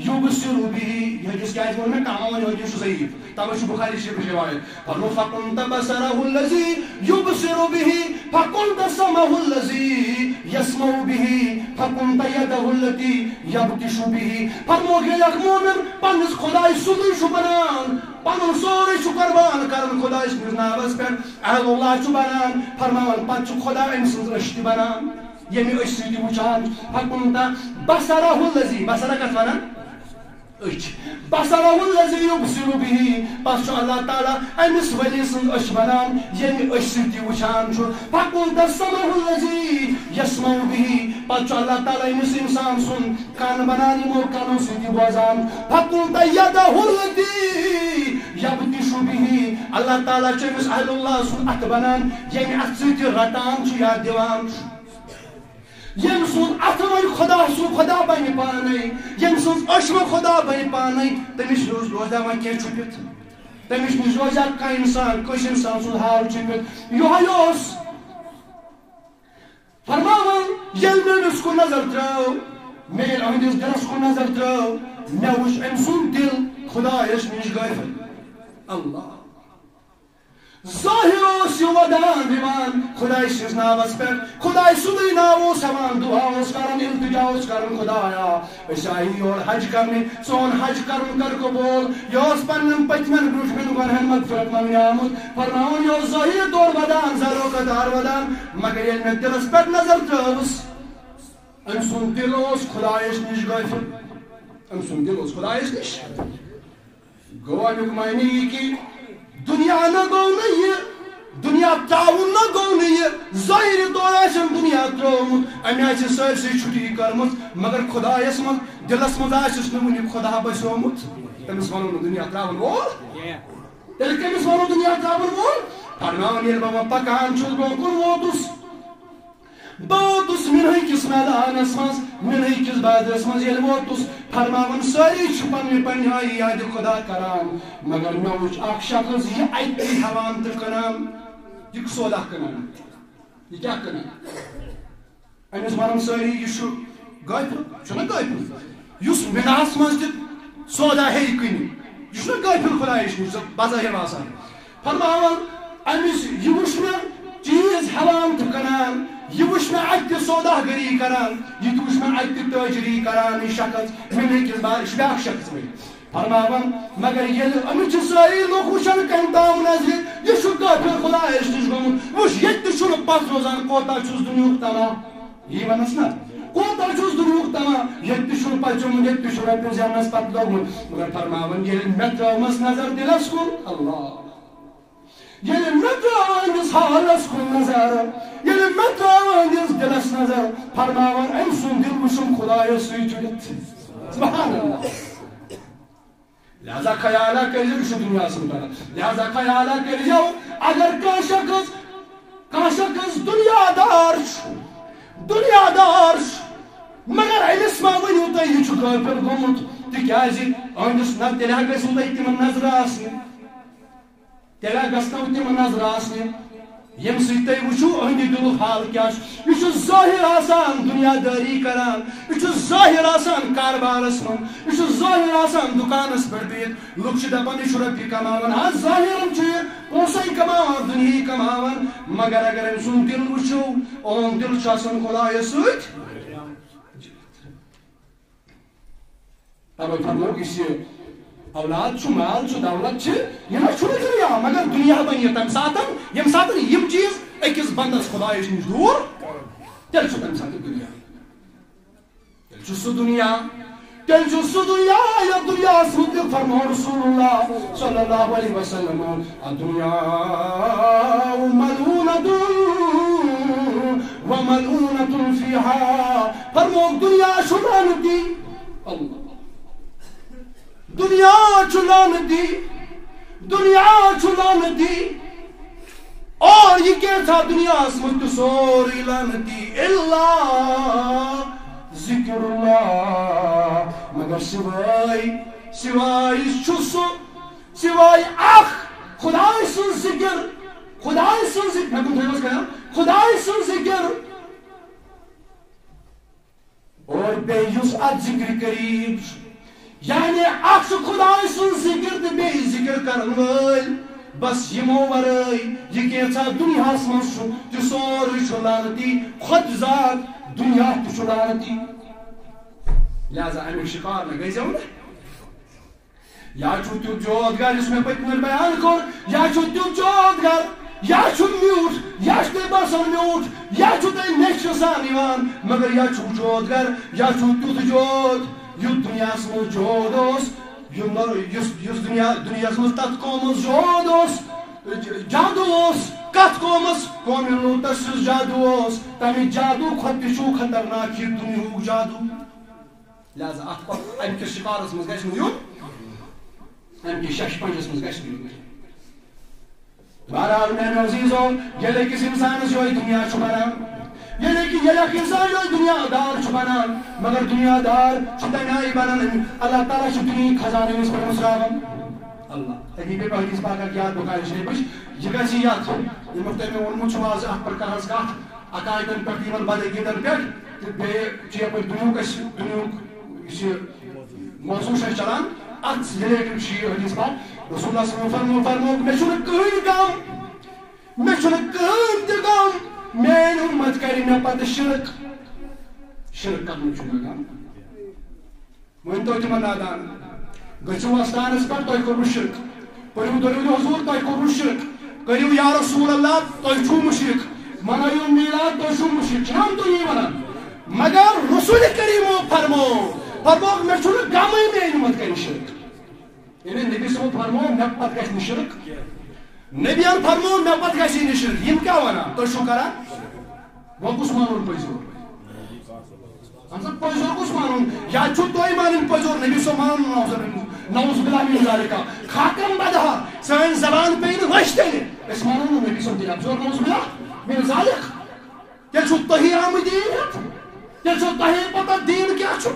يُبْصِرُ بِهِ یہ حدیث کیٛازِ ووٚن مےٚ کانٛہہ وَنہِ حدیث چھُ ضعیٖف توے چھُ بخاری شریفٕچ روایت فرمو فَكُنتَ بَصَرَهُ الَّذِي يُبْصِرُ بِهِ فَكُنتَ سَمْعَهُ الَّذِي يَسْمَعُ بِهِ فَكُنتَ يَدَهُ الَّتِي يَبْطِشُ بِهِ فرموکھ ییٚلہِ اکھ مومن پننِس خۄدایہِ سُنٛدُے چھُ بنان پنُن سورُے چھُ قۄربان کران خۄداے سٕنٛدِس ناوس پٮ۪ٹھ اہل اللہ چھُ بنان فرماوان پتہٕ چھُ خۄدا أمۍ سٕنٛز أچھ تہِ بنان ییٚمہِ أچھ سۭتۍ وٕچھان فَكُنتَ بَصَرَهُ الَّذِي بصرہ کتھ ونان أچھ بَصَرَهُ الَّذِي يُبْصِرُ بِهِ پتہٕ چھُ اللہ تعالیٰ أمِس ؤلی سٕنٛز أچھ بنان ییٚمہِ أچھ سۭتۍ تہِ وٕچھان چھُ فَكُنتَ سَمْعَهُ الَّذِي يَسْمَعُ بِهِ پتہٕ چھُ اللہ تعالیٰ أمِس اِنسان سُنٛد کن بنان یِمو کنو سۭتۍ تہِ بوزان فَكُنتَ يَدَهُ الَّتِي يَبْطِشُ بِهِ اللہ تعالیٰ چھُ أمِس اہل اللہ سُنٛد اَتھٕ بنان ییٚمہِ اَتھٕ سۭتۍ تہِ رٹان چھُ یا دِوان چھُ یم سُنٛد اَتھٕ وۄنۍ خۄدا سُہ خۄدا بنہِ پانے یم سٕنٛز أچھ وۄنۍ خۄدا بنہِ پانے تٔمِس روزا وۄنۍ کینٛہہ چھُپِتھ تٔمِس نِش روزا کانٛہہ اِنسان کٲنٛسہِ اِنسان سُنٛد حال چھُپِتھ یِہوے اوس فرماوان ییٚلہِ مےٚ أمِس کُن نظر ترٲو مےٚ ییٚلہِ أہنٛدِس دِلس کُن نظر ترٲو مےٚ وُچھ أمۍ سُنٛد دِل خۄدایس نِش غٲفِل اللہ ظٲہِر اوس یہِ ودان دِوان خۄداے سٕنٛدِس ناوس پٮ۪ٹھ خۄداے سُنٛدُے ناو اوس ہٮ۪وان دُعا اوس کران التجا اوس کران خۄدایا أسۍ آیہِ یور حج کرنہِ سون حج کرُن کر قبوٗل یہِ اوس پننٮ۪ن پٔتمٮ۪ن برٛونٛٹھمٮ۪ن گۄنہن مغفرت منٛگنہِ آمُت فرماوان یہِ اوس ظٲہِر طور ودان زارو قطار ودان مگر ییٚلہِ مےٚ دِلس پٮ۪ٹھ نظر ترٲوٕس أمۍ سُنٛد دِل اوس خۄدایس نِش غٲفِل أمۍ سُنٛد دِل اوس خۄدایس نِش گوٚو امیُک معنی یہِ کہِ دُنیا نہ گوٚو نہٕ یہِ دُنیا ترٛاوُن نہ گوٚو نہٕ یہِ ظٲہِر طور آسٮ۪م دُنیا ترٛوومُت أمۍ آسہِ سٲرسٕے چھُٹی کٔرمٕژ مگر خۄدایس منٛز دِلس منٛز آسٮ۪س نہٕ وُنہِ خۄدا بسیومُت تٔمِس وَنو نہٕ دُنیا ترٛاوَن وول تیٚلہِ کٔمِس وَنو دُنیا ترٛاوَن وول فرماوان ییٚلہِ بہٕ وۄنۍ پکان چھُس برٛونٛہہ کُن ووتُس بوتس منہ کس میدانس مز منہ کس بادرس مز یل ووتس فرماون ساری پنہ پنہ آئی یاد خدا کران مگر مے وچ اخ شخص یہ اتہ ہیوان تو کنان یہ سودا کنان یہ کیا کنان امس ونن ساری یہ غافل چھنا غافل اس مناس مز سودا ہے کنی یہ غافل خدایش نش بظاہر آسان فرماون امس یہ وچ مے چیز ہیوان تو کنان یہ وچ مے اتہ سودا گری کران یہ وچ مے اتہ تاجری کران یہ شخص منہ کس بادرس بیاکھ شخص فرماون مگر یل امچ ساری لوگ وچن کم تام نظر یہ غافل خدایس نش گومت وچ یت چھن پس روزان کوتا چھس دنیاک تمام یہ ونس نا کوتا چھس دنیاک تمام یت چھن پچم یت چھن رب زمنس پت لوگمت مگر فرماون یل مے ترامس نظر دلس کن اللہ یل مے ترامس حالس کن نظر یل مے ترامس دلس نظر فرماون ام سن دل وچم خدایس سۭتۍ سبحان اللہ لہذا خیالہ کریو یہ دنیا سے متعلق لہذا خیالہ کریو اگر کان شخص دنیا دار مگر امس ما ونیو تھی یہ غافل گومت تکیاز اہندس نہ تیلہ گژھو تھی تمن نظر آسنہِ تیلہ گژھنو تمن نظر آسنہِ یم سی تھی وچھو اہندِ دلُک حال کیا یہ ظاہر آسان دنیا داری کران یہ ظاہر آسان کاربارس من یہ ظاہر آسان دکانس پہ بہت لوگ دپان یہ رۄپیہِ کماوان ہاں ظاہرم پونسے کماوان دنیا کماوان مگر اگر ام سن دل وچھو اون دل آسان خدایس سۭتۍ توے فرمو اس اولاد چھ مال چھ دولت چھ یہ دنیا مگر دنیا بنی تم ساتن یم ساتن یم چیز اکس بندس خدایس نش دور تیل چھ تم ساتن دنیا تیل چھ سو دنیا یا دنیا سوت فرمو رسول اللہ صلی اللہ علیہ وسلم الدنیا ملعونۃ وملعونۃ فیہا فرمو دنیا شلانتی اللہ دنیا لعنتی اور یہ کیا تھا دنیا اسمت سوری لعنتی اللہ ذکر اللہ مگر سوائے چھسو سوائے اخ خدای سن ذکر میں کن تھوڑا کہا خدای سن ذکر اور بے یس ات ذکر قریب یعنی اخ خدای سن ذکر تو بے ذکر کرن ول بس یمو ورٲے یہ کیٛاہ دُنیاہس منٛز چھُ تہِ سورُے چھُ لعنتی خود ذات دنیا تہِ چھُ لعنتی لہذا امیُک شکار نہ گٔژھِو نہٕ یا چھُ تیُتھ جودگر یُس مےٚ پٔتمہِ لٹہِ بیان کوٚر یا چھُ تیُتھ جودگر یا چھُ میوٗٹھ یا چھُ تۄہہِ باسان میوٗٹھ یا چھُ تۄہہِ نیچھِ سان یِوان مگر یا چھُ جودگر یا چھُ تیُتھ جود یُتھ دُنیاہس منٛز جود اوس یُس دُنیاہس منٛز تتھ قومس جود اوس جادو اوس کتھ قومس قومِ لوٗطس یُس جادو اوس تمہِ جادو کھۄتہٕ تہِ چھُ خطرناک یہِ دُنیہُک جادو لہذا اتھ امہِ کِس شکارس منٛز گژھِ نہٕ یُن امہِ کِس شش پنجس منٛز گژھِ نہٕ یُن بہرحال میانیو عزیزو ییٚلہِ أکِس انسانس یہوے دنیا چھُ بنان ییٚلہِ اکھ انسان یہوے دنیا دار چھُ بنان مگر دنیا دار چھُ تمہِ آیہِ بنان اللہ تعالیٰ چھُ دُنیہٕکۍ خزانہٕ أمِس پٮ۪ٹھ مُسراوان اللہ حدیث پاکس پاکک یاد بخاری شریفٕچ یہِ گژھِ یتھ ییٚمیُک تۄہہِ مےٚ ووٚنمُت چھُ آز اتھ پٮ۪ٹھ کرہس کتھ عقایدن پٮ۪ٹھ یِمن بدعقیٖدن پٮ۪ٹھ تہٕ بیٚیہِ چھُ یپٲرۍ دُنیہُک یُس یہِ موضوع چھُ اسہِ چلان اتھ رِلیٹڈ چھُ یہِ حدیث پاک رسول اللہ صلی اللہ علیہ وسلم فرمووُکھ مےٚ چھُنہٕ کٕہٕنۍ غم تہِ غم میٲنۍ اُمت کرِ مےٚ پتہٕ شرک کرنُک چھُ مےٚ غم ؤنۍتو تِمن نادان گٔژھِو وۄستانس پٮ۪ٹھ تۄہہِ کوٚروٕ شرک پٔرِو دٔلیٖل حضوٗر تۄہہِ کوٚروٕ شرک کٔرِو یا رسول اللہ تۄہہِ چھُو مُشرک منٲیِو میٖلاد تۄہہِ چھُو مُشرک چھِنہٕ تُہۍ یی ونان مگر رسول کریٖمو فرمووُکھ مےٚ چھُنہٕ غمٕے میٲنۍ اُمت کرِ شرک یعنی نبی صٲبو فرموو مےٚ پتہٕ گژھِ نہٕ شرک نبیَن فرموو مےٚ پتہٕ گژھی نہٕ شرک یِم کیٛاہ ونان تُہۍ چھِو کران وۄنۍ کُس مانُن پٔزیور پٔزیور کُس مانُن یا چھُو تُہۍ مانٕنۍ پٔزیور نبی صٲب مانُن نعوذ باللہ من ذالکہ خاکم بدہا سٲنۍ زبان پیٚیہِ نہٕ وٕچھ تیٚلہِ أسۍ مانو نہٕ نبی صٲب دِنۍ افضل نعوذ باللہ من ذالک تیل چھو تہی آمدین تیل چھو تہی پتہ دین کیا چھو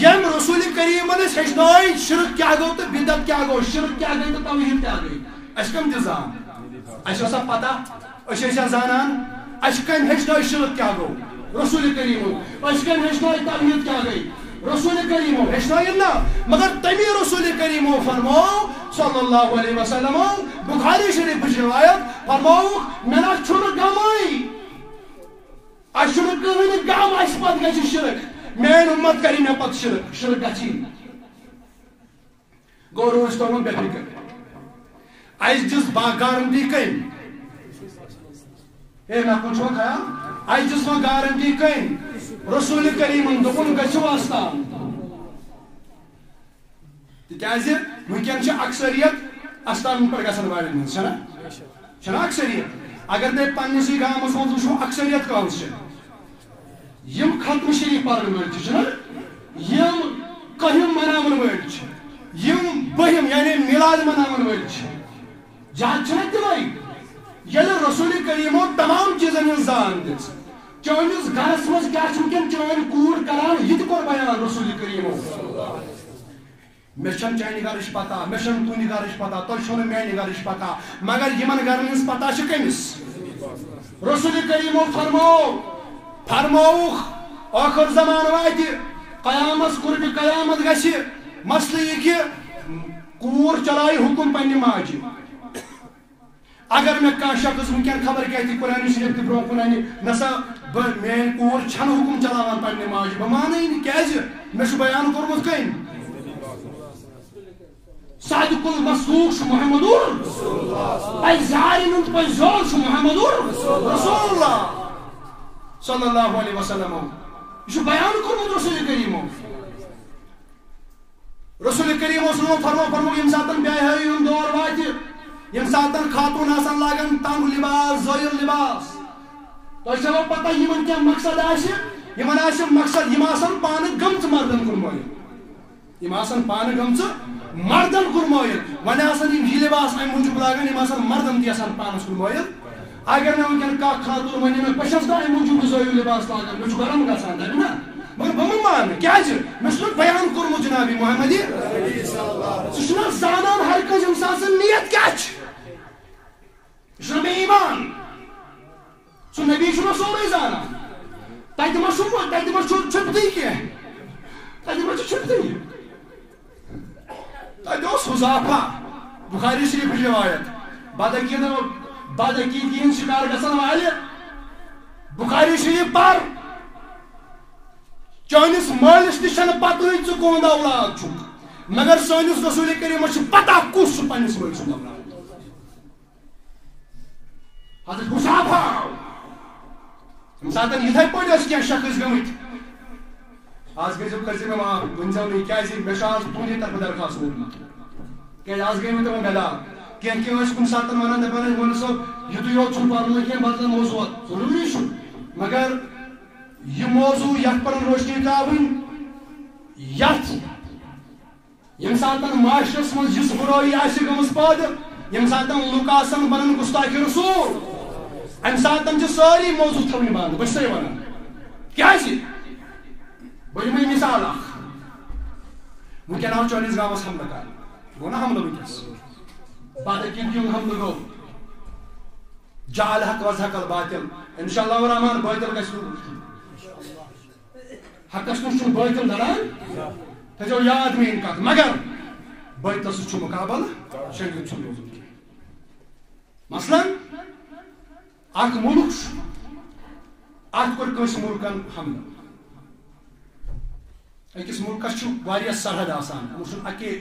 یم رسول کریم اس ہشنائی شرک کیا گو تو بدعت کیا گو شرک کیا گئی تو توحید کیا گئی اس کم تزان اس اسا پتہ اس اسا زانان اس کم ہشنائی شرک کیا گو رسول کریم اس کم ہشنائی توحید کیا گئی رسول کریم ہشنائی نا مگر تمی رسول کریم فرمو صلی اللہ علیہ وسلم بخاری شریف روایت فرمو میرا چھوڑ گمائی اشرک کہنی گام اس پت گئی شرک مین امت کری میں پت شرک شرک گچھی گو روز تو من بے فکر ایس جس گارنٹی کن اے میں کچھ وقت خیال ایس جس گارنٹی کن رسول کریم دکن گچھو آستان تکیازِ ونکن چھ اکثریت استان پر گژھن والٮ۪ن ہٕنٛز چھنا اکثریت اگر تُہۍ پننسٕے گامس منٛز وٕچھو اکثریت کٲنٛسہِ چھِ یم ختم شریف پرن وٲلۍ چھِ چھنا یم کٔہِم مناون وٲلۍ چھِ یم بٔہِم یعنی میلاد مناون وٲلۍ چھِ زیادٕ چھنا تِمے ییٚلہِ رسول کریمو تمام چیٖزن ہٕنٛز زان دِژ چٲنِس گرس منٛز کیٛاہ چھِ ونکٮ۪ن چٲنۍ کوٗر کران یہِ تہِ کوٚر بیان رسول کریمو مےٚ چھنہٕ چانہِ گرٕچ پتہ مےٚ چھنہٕ تُہنٛدِ گرٕچ پتہ تۄہہِ چھو نہٕ میانہِ گرٕچ پتہ مگر یِمن گرن ہٕنٛز پتہ چھِ کٔمِس رسول کریمو فرمووُکھ ٲخر زمان واتہِ قیامس قربِ قیامت گژھِ مسلہٕ یہِ کہِ کوٗر چلایہِ حُکم پننہِ ماجہِ اگر مےٚ کانٛہہ شخص ونکٮ۪ن خبر کیٛاہ تہِ قرآنِ شریف تہِ برونٛہہ کُن انہِ نسا میٲنۍ کوٗر چھنہٕ حُکم چلاوان پننہِ ماجہِ بہٕ مانٕے نہٕ کیٛازِ مےٚ چھُ بیان کوٚرمُت کٔمۍ صادق المصدوق چھُ محمد پزارن ہُنٛد پزیول چھُ محمد رسول اللہ صلی اللہ علیہ وسلم یہ چھُ بیان کوٚرمُت رسول کریمو رسول کریمو فرمووُکھ ییٚمہِ ساتہٕ بے حیٲیی ہُنٛد دور واتہِ ییٚمہِ ساتہٕ خاتوٗن آسن لاگان تنگ لباس زٲیِل لباس تۄہہِ چھوا پتہ یِمن کیٛاہ مقصد آسہِ یِمن آسہِ مقصد یِم آسن پانہٕ گٔمژٕ مردن کُن مٲیِل یِم آسن پانہٕ گٔمژٕ مردن کُن مٲیِل وۄنۍ آسن یِم یہِ لباس امہِ موٗجوٗب لاگان یِم آسن مردن تہِ آسان پانس کُن مٲیِل اگر مےٚ ونکٮ۪ن کانٛہہ خاتوٗن ونہِ مےٚ بہٕ چھَس نہٕ امہِ موٗجوٗب زٲیِل لباس لاگان مےٚ چھُ گرم گژھان دپہِ نا مگر بہٕ مہٕ مانہٕ کیٛازِ مےٚ چھُنہٕ بیان کوٚرمُت جنابِ محمدی ژٕ چھُنہ زانان ہر کٲنٛسہِ اِنسان سٕنٛز نیت کیٛاہ چھِ یہِ چھُنہ مےٚ ایٖمان سُہ نبی چھُنہ سورُے زانان تتہِ ما چھُ چھُپتھٕے کینٛہہ تتہِ ما چھُ چھُپتھٕے تتہِ اوس حُذافہ بخاری شریفٕچ روایت بدعقیدگی ہٕنٛدۍ شکار گژھن والہِ بخاری شریف پر چٲنِس مٲلِس تہِ چھنہٕ پتہٕے ژٕ کُہُنٛد اولاد چھُکھ مگر سٲنِس رسول کریمس چھِ پتہ کُس چھُ پننِس مٲلۍ سُنٛد اولاد حضرت حُذافہ ییٚمہِ ساتہٕ یِتھے پٲٹھۍ ٲسۍ کینٛہہ شخص گٔمٕتۍ آز کٔرۍزِ مےٚ معاف ؤنۍزیو نہٕ کیٛازِ مےٚ چھُ آز تُہنٛدِ طرفہٕ درخاست ووتمُت کیٛازِ آز گٔے مےٚ تِمن بٮ۪دار کینٛہہ ٲسۍ کُنہِ ساتہٕ ونان دپان ٲسۍ مولوی صٲب یُتُے یوت چھُنہٕ پرنہٕ کینٛہہ بدل موضوٗعات ضروٗری چھُ مگر یہِ موضوٗع یتھ پٮ۪ٹھ روشنی ترٛاوٕنۍ یتھ ییٚمہِ ساتہٕ معاشرس منٛز یِژھ بُرٲیی آسہِ گٔمٕژ پٲدٕ ییٚمہِ ساتہٕ لُکھ آسن بنان گُستاخِ رسوٗل امہِ ساتہٕ چھِ سٲری موضوٗع تھاوٕنۍ بنٛد بہٕ چھُسے ونان کیٛازِ بہٕ دِمے مثال اکھ ونکٮ۪ن آو چٲنِس گامس حملہٕ کرنہٕ گوٚو نا حملہٕ ونکٮ۪س بدعقیدگی ہُنٛد حملہٕ گوٚو جال حق وز حق الباطل انشاءاللہ الرحمن باطل گژھِ حقس نِش چھُنہٕ باطل لڑان تھٲیزیو یاد میٲنۍ کتھ مگر باطلس سۭتۍ چھُ مُقابلہٕ شنٛگِتھ چھُنہٕ روزُن کینٛہہ مثلاً اکھ مُلک چھُ اتھ کوٚر کٲنٛسہِ مُلکن حملہٕ أکِس مُلکس چھُ واریاہ سرحد آسان یِمو چھُنہٕ اکے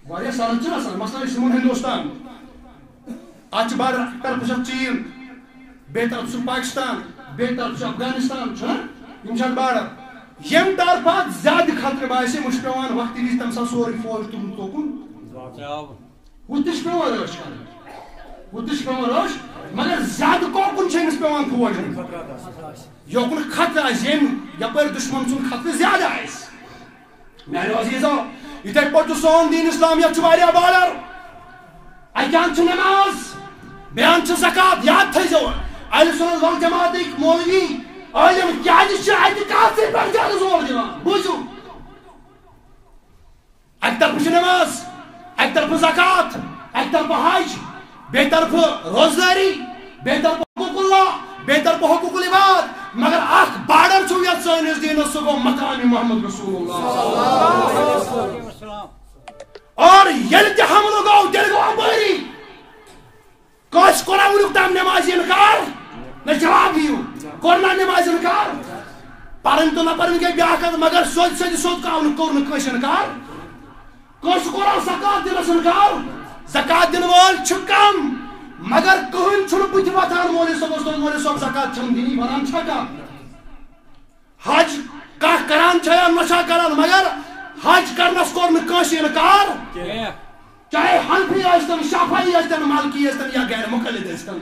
واریاہ سرحد چھِنہٕ آسان مثلاً أسۍ نِمون ہندوستان اتھ چھِ بڑٕ طرفہٕ چھُ چیٖن بیٚیہِ طرفہٕ چھُ پاکستان بیٚیہِ طرفہٕ چھُ افغانستان چھُنہ یِم چھِ اتھ بارڈر ییٚمہِ طرفہٕ اتھ زیادٕ خطرٕ باسہِ یِمو چھُ پیٚوان وقتہٕ وِزِ تمہِ ساتہٕ سورُے فوج تُلُن توکُن ہُتہِ تہِ چھُ پیٚوان رٲچھ کرٕنۍ ہُتہِ تہِ چھُ پیٚوان رٲچھ مگر زیادٕ کوکُن چھُ أمِس پیٚوان فوج یوکُن خطرٕ آسہِ ییٚمہِ یپٲرۍ دُشمن سُنٛد خطرٕ زیادٕ آسہِ میانیو عزیزو یِتھے پٲٹھۍ چھُ سون دیٖن اسلام یتھ چھُ واریاہ بارڈر اکہِ انٛدٕ چھِ نماز بیٚیہِ انٛدٕ چھِ زکات یاد تھٲیزیو اہل سنت والجماعت مولوی عالم کیازِ اعتقاد سے پر زیادہ زور دِوان بوٗزِو اکہِ طرفہٕ چھِ نماز اکہِ طرفہٕ زکات اکہِ طرفہٕ حج بیٚیہِ طرفہٕ روزداری بیٚیہِ طرفہٕ حقوق اللہ بیٚیہِ طرفہٕ حقوق العباد مگر اکھ بارڈر چھُ یتھ سٲنِس دیٖنس سُہ گوٚو مقام محمد رسول اللہ اور ییٚلہِ تہِ حملہٕ گوٚو تیٚلہِ گوٚو اپٲری کٲنٛسہِ کوٚرا وُنیُک تام نمازِ اِنکار مےٚ جواب دِیِو کوٚر نا نمازِ اِنکار پرٕنۍ تہٕ نہ پرٕنۍ گٔے بیٛاکھ کتھ مگر سیوٚد کاونہٕ کوٚر نہٕ کٲنٛسہِ اِنکار کٲنٛسہِ کوٚرا زکات دِنس اِنکار زکات دِنہٕ وٲلۍ چھِ کم مگر کٕہٕنۍ چھُنہٕ بٕتھِ وۄتھان مولوی صٲبس دوٚپ مولوی صٲب زکات چھَم دِنی ونان چھا کانٛہہ حج کانٛہہ کران چھا یا نہ چھا کران مگر حج کرنس کوٚر نہٕ کٲنٛسہِ اِنکار چاہے حنفی ٲسۍتن شافعی ٲسۍتن مالکی ٲسۍتن یا غیر مقلد ٲسۍتن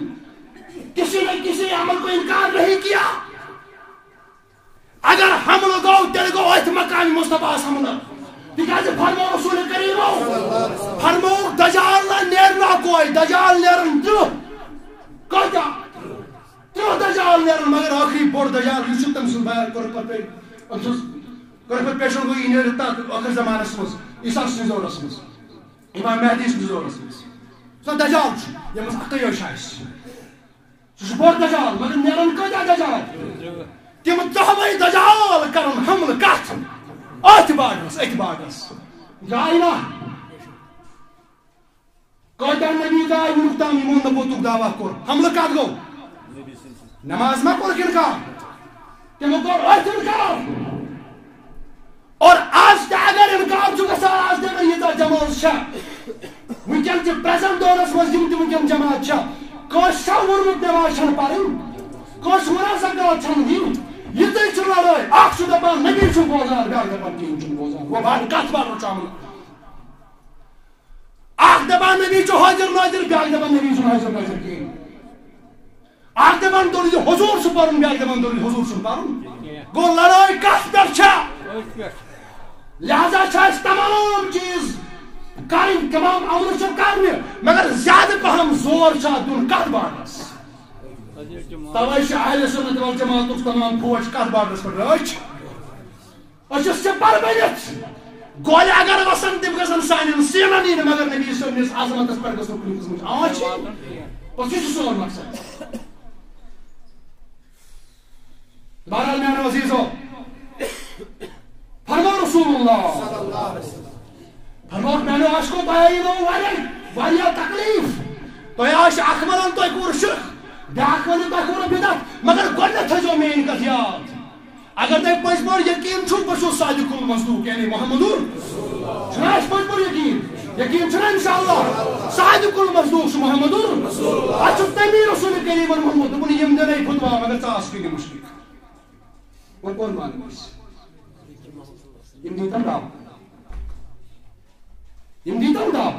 کسی نے کسی عمل کو انکار نہیں کیا اگر حملہ گو تیلے گو اتھ مقام مصطفیٰ حملہ تکیازِ فرمو رسول کریمو فرمو دجال نیرنا کوئی دجال نیرن ترٛہ دجال نیرن مگر آخری بوڑ دجال یُس تٔمۍ سُنٛد بیان کوٚر پیشن گوٚو یہِ نیرِ تتھ ٲخر زمانس منٛز عیسیٰ سٕنٛدِس دورس منٛز امام مہدی سٕنٛدِس دورس منٛز سُہ دجال چھُ ییٚمِس اکٕے چھِ اسہِ سُہ چھُ بوٚڑ دجال مگر نیرن کۭتیاہ دجال تِم دۄہوے دجال کرن حملہٕ کتھ أتھۍ باغس گاے نا کۭتیاہ نبی گاے وُنیُک تام یِمو نبوتُک دعوا کوٚر حملہٕ کتھ گوٚو نماز ما کوٚرُکھ اِنکار تِمو کوٚر أتھۍ اِنکار اور آز تہِ اگر اِنکار چھُ گژھان آز تہِ اگر ییٖژاہ جمٲژ چھےٚ وٕنکٮ۪ن تہِ پریزنٹ دورس منٛز یِم تہِ وٕنکٮ۪ن جماعت چھےٚ کٲنٛسہِ چھا ووٚنمُت نماز چھنہٕ پرٕنۍ کٲنٛسہِ ووٚنا زکات چھنہٕ دِنۍ یِژٕے چھِ لڑٲے اکھ چھُ دپان نبی چھُنہٕ بوزان بیٛاکھ دپان کِہیٖنۍ چھُنہٕ بوزان گوٚو بڑٕ کتھ بڑٕ چامنہٕ اکھ دپان نبی چھُ حٲضِر نٲظِر بیٛاکھ دپان نبی چھُنہٕ حٲضِر نٲظِر کِہیٖنۍ اکھ دپان دوٚرِ حضوٗر چھُ پرُن بیٛاکھ دپان دوٚرِ حضوٗر چھُنہٕ پرُن گوٚو لڑٲے کتھ پٮ۪ٹھ چھےٚ لہذا چھِ اَسہِ تمام چیٖز کرٕنۍ تمام عملہٕ چھِ کرنہِ مگر زیادٕ پہم زور چھُ اتھ دیُن کتھ باغس توے چھُ اہل سنت والجماعتُک تمام فوج کتھ باغس پٮ۪ٹھ أسۍ چھِ سِپر بٔنِتھ گولہِ اگر وسن تِم گژھن سانٮ۪ن سیٖنن یِنۍ مگر نبی صٲبنِس عظمتس پٮ۪ٹھ گژھِ نہٕ کُنہِ قٕسمٕچ آنچ بس یہِ چھُ سون مقصد بہرحال میانیو عزیٖزو فرمو رسول اللہ فرموکھ میانیو عاشقو تۄہہِ یِنو واریاہ تکلیٖف تۄہہِ آسہِ اکھ ونان تۄہہِ کوٚر شرک بیٛاکھ وَنہِ تۄہہِ کوٚروٕ بِدعت مگر گۄڈنٮ۪تھ تھٲیزیو میٛٲنۍ کتھ یاد اگر تۄہہِ پٔزۍ پٲٹھۍ یقیٖن چھُو بہٕ چھُس صادق المصدوق یعنی محمدُر چھُنا اَسہِ پٔزۍ پٲٹھۍ یقیٖن چھُنا انشاءاللہ صادق المصدوق چھُ محمدُر اتھ چھُ تمی رسول کریٖمن ووٚنمُت دوٚپُن یِم دِنَے فتوا مگر ژٕ آس کُنہِ مُشرِک وۄنۍ کوٚر مانو أسۍ یِم دیٖتن دعوت یِم دیٖتن دعوت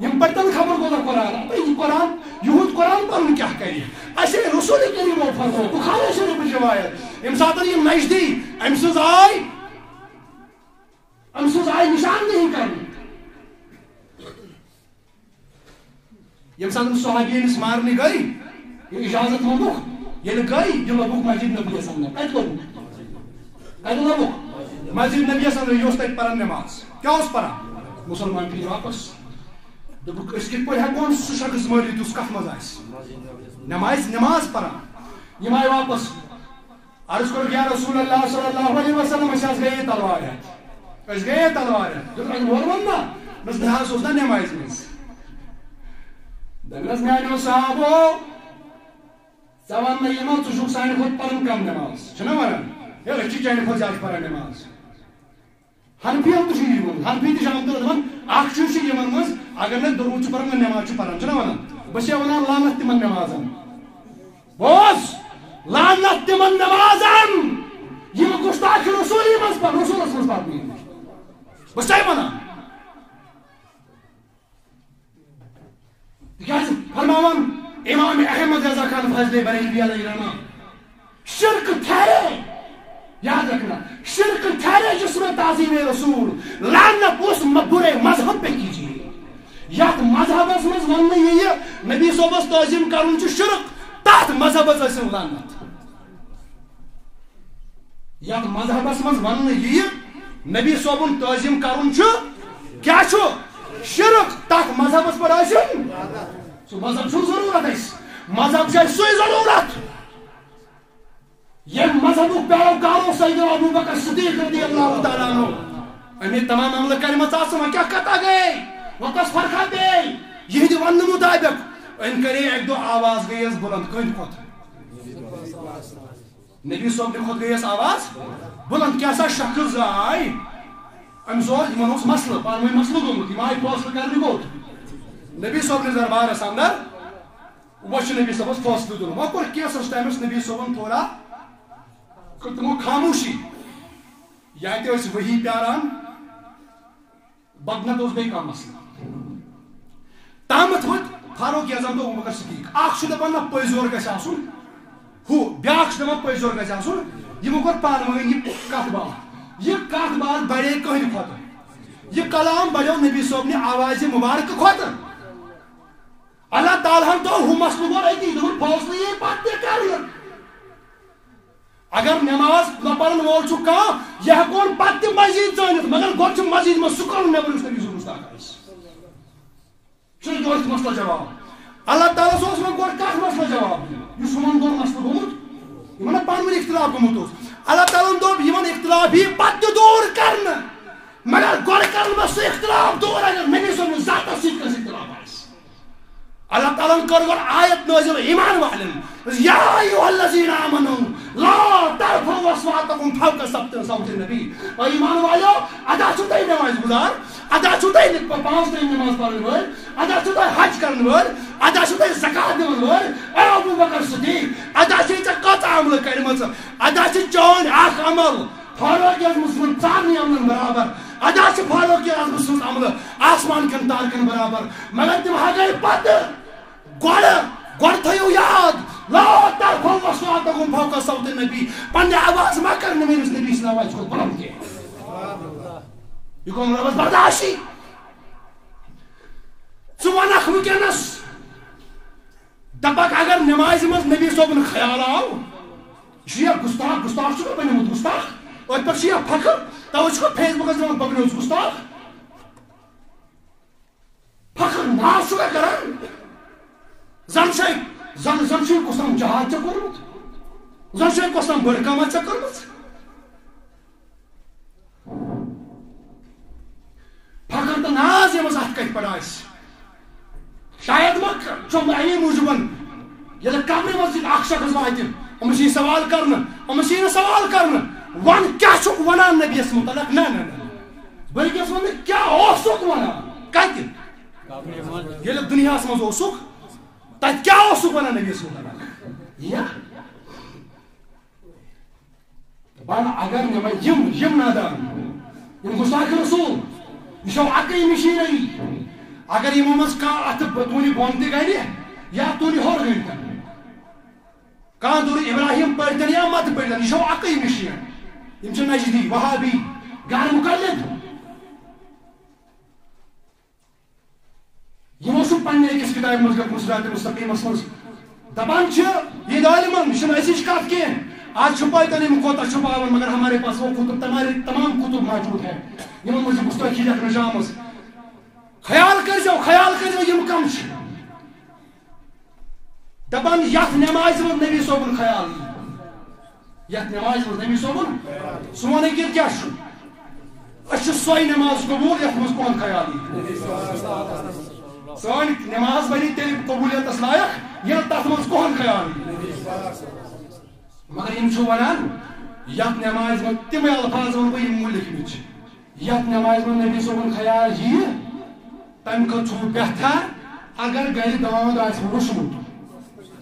یِم پٔرۍتن خبر کوٗتاہ قرآن یہِ قرآن یِہُنٛد قرآن پنُن کیٛاہ کرِ اَسے رسول کریٖمو فرمو بُخاری شریٖفٕچ روایت ییٚمہِ ساتہٕ یِم نزدیٖک أمۍ سٕنٛز آیہِ نِشاندہی کرنہٕ ییٚمہِ ساتہٕ صحابی أمِس مارنہِ گٔے یہِ اِجازت موٚنٛگُکھ ییٚلہِ گٔے یہِ لوٚبُکھ مسجد نبیَس انٛدر کتہِ لوٚبُکھ مسجد نبیَس انٛدر یہِ اوس تتہِ پران نماز کیٛاہ اوس پران مسلمان پھِرِ واپس دوٚپُکھ أسۍ کِتھ پٲٹھۍ ہٮ۪کون سُہ شخص مٲرِتھ یُس کتھ منٛز آسہِ نماز پران یِم آیہِ واپس عرض کوٚرُکھ یا رسول اللہ صلی اللہ علیہ وسلم أسۍ حظ گٔیے تلوارِ ہٮ۪تھ دوٚپُن ووٚن نا دوٚپمَس مےٚ حظ اوس نا نٮ۪مازِ منٛز دوٚپنَس میٛانیو صحابو ژٕ وَن مےٚ یِمن ژٕ چھُکھ سانہِ کھۄتہٕ پران کم نٮ۪ماز چھِنا ونان ہے أسۍ چھِ چانہِ کھۄتہٕ زیادٕ پران نٮ۪ماز حنفیَن تہِ چھُ یی ووٚنمُت حنفی تہِ چھِ آمُت دپان اکھ چیٖز چھُ یِمن منٛز اگر نہٕ دروٗد چھُ پران نہٕ نٮ۪ماز چھُ پران چھِنا ونان بہٕ چھِ ونان لعنت تِمن نٮ۪مازن بوز لعنت تِمن نٮ۪مازن یِم گُستاخی رسوٗلی منٛز پرن رسوٗلس منٛز پرنہٕ بہٕ چھُسے ونان تِکیٛازِ فرماوان امام احمد رضا خان فضلِ بریلوی علیہ رحمہ شرک ٹھہرے یاد رکھنا شرک ٹھہرے جس میں تعظیم رسول لعنت اس برے مذہب پہ کیجیے یتھ مذہبس منٛز وننہٕ یِیہِ نبی صٲبس تعظیم کرُن چھُ شرک کت مذہبس ٲسِو لعنت یتھ مذہبس منٛز وننہٕ یِیہِ نبی صٲبُن تعظیٖم کرُن چھُ کیٛاہ چھُ شرک تتھ مذہبس پٮ۪ٹھ ٲسِن سُہ مذہب چھُنہٕ ضروٗرت اَسہِ مذہب چھُ اَسہِ سُے ضروٗرت ییٚمہِ مذہبُک پیروکار اوس سیدنا ابوٗ بکر صدیٖق رضی اللہ تعالیٰ عنہ امی تمام عملہٕ کٔرمٕژ آسہٕ وۄنۍ کیٛاہ کتھا گٔے وۄنۍ کۄس فرقا پیٚیہِ یِہنٛدِ وننہٕ مُطٲبِق أمۍ کرے اکہِ دۄہ آواز گٔیَس بُلند کٔنۍ کھۄتہٕ نبی صٲبنہِ کھۄتہٕ گٔیَس آواز بُلند کیٛاہ شخص آے أمِس اوس یِمن اوس مسلہٕ پانہٕ ؤنۍ مسلہٕ گوٚمُت یِم آے فٲصلہٕ کرنہِ گوٚت نبی صٲبنِس دربارس اندر وۄنۍ چھُ نبی صٲبس فٲصلہٕ دیُن وۄنۍ کوٚر کینٛژس ٹایمس نبی صٲبن تھوڑا کٔر تِمو خاموشی یا تہِ ٲسۍ ؤحی پیاران بدنت اوس بیٚیہِ کانٛہہ مسلہٕ تامتھ ؤتھۍ فاروق اعظم تہٕ ابوٗ بکر صدیٖق اکھ چھُ دپان نہ پٔزۍ یور گژھِ آسُن ہُہ بیاکھ چھُ دپان پٔزۍ یور گژھِ آسُن یِمو کوٚر پانہٕ ؤنۍ یہِ کتھ باتھ بڑے کٕہٕنۍ کھۄتہٕ یہِ کلام بڑیو نبی صٲبنہِ آوازِ مُبارکہٕ کھۄتہٕ اللہ تعالیٰ ہن تو ہُہ مسلہٕ گوٚو أتی دوٚپُن فٲصلہٕ یی پتہٕ تہِ کرنہٕ اگر نماز نہ پرن وول چھُ کانٛہہ یہِ ہٮ۪کون پتہٕ تہِ مزیٖد ژٲنِتھ مگر گۄڈٕ چھُ مزیٖد منٛز سُہ کرُن نٮ۪بر یُس نبی صٲبنس طاقت آسہِ چھُنہٕ دوٚہس مسلہٕ جواب اللہ تعالیٰ اوس وۄنۍ گۄڈٕ کتھ مسلہٕ جواب یُس ہُمن دۄن مسلہٕ گوٚمُت یِمن پانہٕ ؤنۍ اختلاف گوٚمُت اوس اللہ تعالیٰ ہن دوٚپ یِمن اختلاف یی پتہٕ تہِ دوٗر کرنہٕ مگر گۄڈٕ کرن بہٕ سُہ اختلاف دوٗر اگر نبی صٲبنِس ذاتس سۭتۍ کٲنٛسہِ اختلاف آسہِ اللہ تعالیٰ ہن کٔر گۄڈٕ آیت نٲزِل ایمان والٮ۪ن یا ایُّہا الذیٖنَ آمَنوٗ لا ترفعوا اصواتکم فوق صوت النبی اے ایمان والیو ادا چھُو تۄہہِ نماز گُزار ادا چھُو تۄہہِ پانٛژھ ٹایم نماز پرن وٲلۍ ادا چھُو تۄہہِ حج کرن وٲلۍ ادا چھُو تۄہہِ زکات دِوان وٲلۍ اے ابوٗ بکر صدیٖق ادا چھے ژےٚ کۭژاہ عملہٕ کٔرمٕژ ادا چھِ چٲنۍ اکھ عمل فاروق اعظم سُنٛد ژارنٕے عملن برابر ادا چھِ فاروق اعظم سُنٛد عملہٕ آسمان کٮ۪ن تارکن برابر مگر تِم ہا گٔے پتہٕ گۄڈٕ تھٲیِو یاد لا ترفعوا اصواتکم فوق صوت النبی پننہِ آواز ما کر نہٕ میٲنِس نبی سٕنٛدِ آوازِ کھۄتہٕ بلند کینٛہہ یہِ گوٚو نہٕ رۄبس برداشی ژٕ ونکھ وٕنکیٚنس دپکھ اگر نمازِ منٛز نبی صٲبُن خیال آو یہِ چھُ یا گُستاخ چھُ مےٚ بنیومُت گُستاخ أتھۍ پٮ۪ٹھ چھُ یا فخر توے چھُکھ فیس بُکس دِوان پکنٲوٕژ گُستاخ فخر ناو چھُکھا کران زن چھُ کُس تام جہاد ژےٚ کوٚرمُت زن چھُ کۄس تام بٔڑ کٲما ژےٚ کٔرمٕژ فخر تہٕ ناز ییٚمِس اتھ کتھِ پٮ۪ٹھ آسہِ شاید ما چھُم امی موٗجوٗبن ییٚلہِ قبرِ منٛز اکھ شخص واتہِ أمِس یی سوال کرنہٕ أمِس یی نہٕ سوال کرنہٕ ون کیٛاہ چھُکھ ونان نبیَس مُتعلق نہ بلکہِ ٲس ونان کیٛاہ اوسُکھ ونان کتہِ ییٚلہِ دُنیاہس منٛز اوسُکھ تتہِ کیٛاہ اوسُکھ ونان نبیَس مُتعلق دپان اگر یِم نادان یِم گُستاخ رسوٗل یہِ چھو اکٕے مِشیٖنری اگر یِمو منٛز کانٛہہ اتھٕ تُلہِ بۄن تہِ گرِ یا تُلہِ ہور گٔنۍتن کانٛہہ دوٚر ابراہیم پٔرۍتن یا متہٕ پٔرۍتن یہِ چھو اکٕے مِشیٖن یِم چھِ نجدی وہابی غیر مقلد یِمو چھُ پننہِ أکِس کِتابہِ منٛز لیوٗکھمُت صراط مستقیٖمس منٛز دپان چھِ یہِ عالمن یہِ چھُنہٕ أزِچ کتھ کینٛہہ آج چھُپٲیتن یِم کوتاہ چھُپاون مگر ہمارے پاس وہ کتب تمام کتب موجود ہے یِمن منٛز چھِ گُستٲخی لیکھنہٕ چھِ آمٕژ خیال کٔرزیو یِم کم چھِ دپان یتھ نمازِ منٛز نبی صٲبُن خیال یی یتھ نمازِ منٛز نبی صٲبُن سون عقیٖدٕ کیٛاہ چھُ أسۍ چھِ سۄے نماز قبوٗل یتھ منٛز کون خیال یی سٲنۍ نماز بنی تیٚلہِ قبوٗلیتس لایق ییٚلہِ تتھ منٛز کون خیال یی مگر یِم چھُ ونان یتھ نمازِ منٛز تِمے الفاظ ونہٕ بہٕ یِمو لیکھمٕتۍ چھِ یتھ نمازِ منٛز نبی صٲبُن خیال ییہِ تمہِ کھۄتہٕ چھُ بہتر اگر گرِ داند آسہِ وٕچھمُت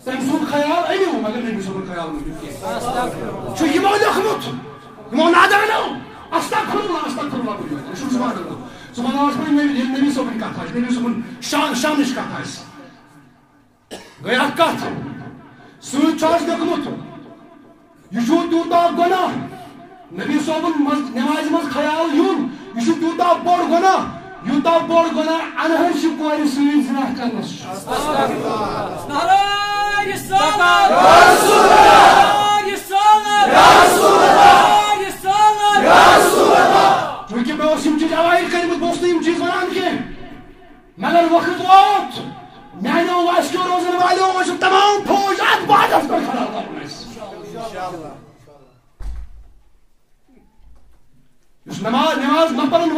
تٔمۍ سُنٛد خیال أنِو مگر نبی صٲبُن خیال مٔنِو کینٛہہ چھُ یِمو لیوٚکھمُت یِمو نادانو استغفراللہ استغفراللہ چھُنہٕ ژٕ وَنان ژٕ وَنان اوس ییٚلہِ نبی صٲبٕنۍ کتھ آسہِ نبی صٲبُن شانٕچ کتھ آسہِ گٔے اکھ کتھ سۭتۍ چھُ اَسہِ لیوٚکھمُت یہِ چھُ تیوٗتاہ گۄناہ نبی صٲبُن نمازِ منٛز خیال یُن یہِ چھُ تیوٗتاہ بوٚڑ گۄناہ یوٗتاہ بوٚڑ گۄناہ انہٕچ کورِ سۭتۍ زِنا کرنس چھُ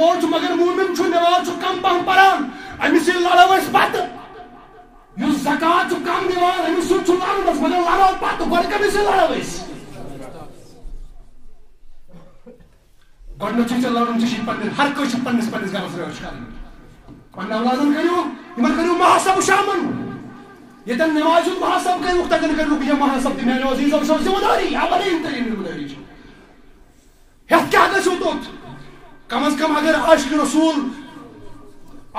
مول مگر مومن نماز کم پہم پران امس لڑو پتہ اس زکات کم دان امس لڑنس مگر لڑو پتہ گۄڈٕ کمس لڑو گۄڈنیُک چھُ ژےٚ لڑُن ژےٚ پننہِ ہر کٲنٛسہِ چھِ پننِس پننِس گرس رٲچھ کرٕنۍ پننٮ۪ن اولادن کٔرِو محاسب شامن ییٚتٮ۪ن نمازِ ہُنٛد محاسب کٔرِوُکھ تتٮ۪ن کٔرِوُکھ یہِ محاسب تہِ میانیو عزیٖزو یہِ چھو ذمہٕ دٲری اولین ترین ذمہٕ دٲری چھِ ہیٚتھ کیٛاہ گژھِو توٚت کم از کم اگر عاشق رسول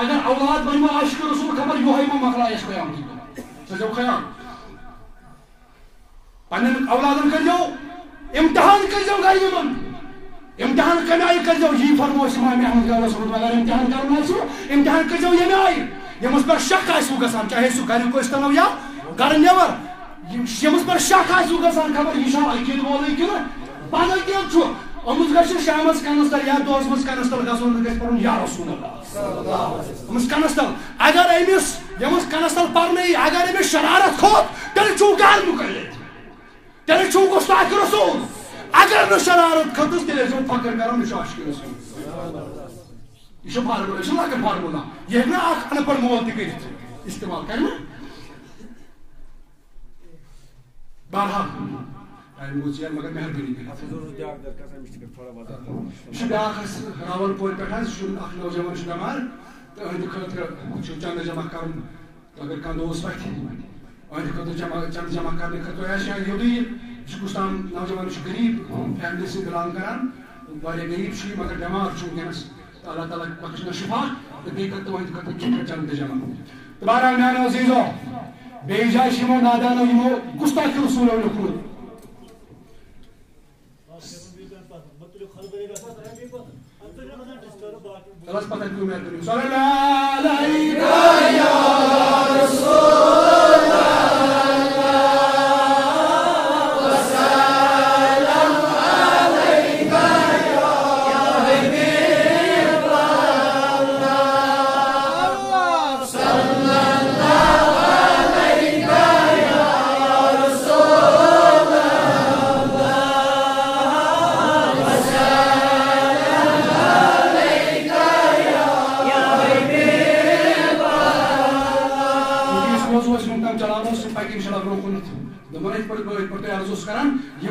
اگر اولاد بنو عاشق رسول خبر یہوے ما مکلایس قیامت تھٲیزیو خیال پننٮ۪ن اولادن کٔرۍزیو امتحان کٔرۍزیو گرِ یِمن امتحان کمہِ آیہِ کٔرۍزیو یی فرمو اَسہِ امام احمد گورس منٛز اگر امتحان کرُن آسہِ امتحان کٔرۍزیو ییٚمہِ آیہِ ییٚمِس پٮ۪ٹھ شک آسِوٕ گژھان چاہے سُہ گریُک ٲسۍتن یا گرٕ نٮ۪بر ییٚمِس پٮ۪ٹھ شک آسِوٕ گژھان خبر یہِ چھا عقیٖدٕ وولٕے کِنہٕ بدل کینٛہہ چھُ أمِس گژھِ شامس کنس تل یا دۄہس منٛز کنس تل گژھُن گژھِ پرُن یا رسول اللہ أمِس کنس تل اگر أمِس ییٚمِس کنس تل پرنٲیی اگر أمِس شرارت کھوٚت تیٚلہِ چھُو غیر مُقلد تیٚلہِ چھُو گُستاخ رسول اگر نہٕ شرارت کھٔژٕس تیٚلہِ ٲسۍزیو فخر کران یہِ چھُ عاشق رسول یہ فارمولہ یہ لکٹ فارمولہ یہ ہے نا اخ ان پڑھ مول تہ کرت استعمال کرنا بہرحال ٹائم گوٚو ژیر مگر مہربٲنی کٔرِتھ بیاکھ راول پورِ پٮ۪ٹھ حظ اکھ نوجوان چھُ بٮ۪مار تہٕ أہنٛدِ خٲطرٕ چھُ چندٕ جمع کرُن اگر کانٛہہ دوس وتھِ أہنٛدِ خٲطرٕ چندٕ جمع کرنہٕ خٲطرٕ آسہِ شاید یوٚدُے یہِ چھُ کُس تام نوجوان چھُ غریٖب فیملی سۭتۍ بِلانگ کران واریاہ غریٖب چھُ یہِ مگر بٮ۪مار چھُ وٕنکٮ۪نس اللہ تعالیٰ بخشنا شفا تو بیٚیہِ کر تُہنٛدِ خٲطرٕ کینٛہہ چندٕ جمع تہٕ بہرحال میانیو عزیٖزو بیٚیہِ جایہِ چھِ یِمو نادانو یِمو گُستاخ رسوٗلو لیوٚکھمُت چل حظ پتہٕ کٔرِو مہربٲنی صلی اللہ علیہ یا رسول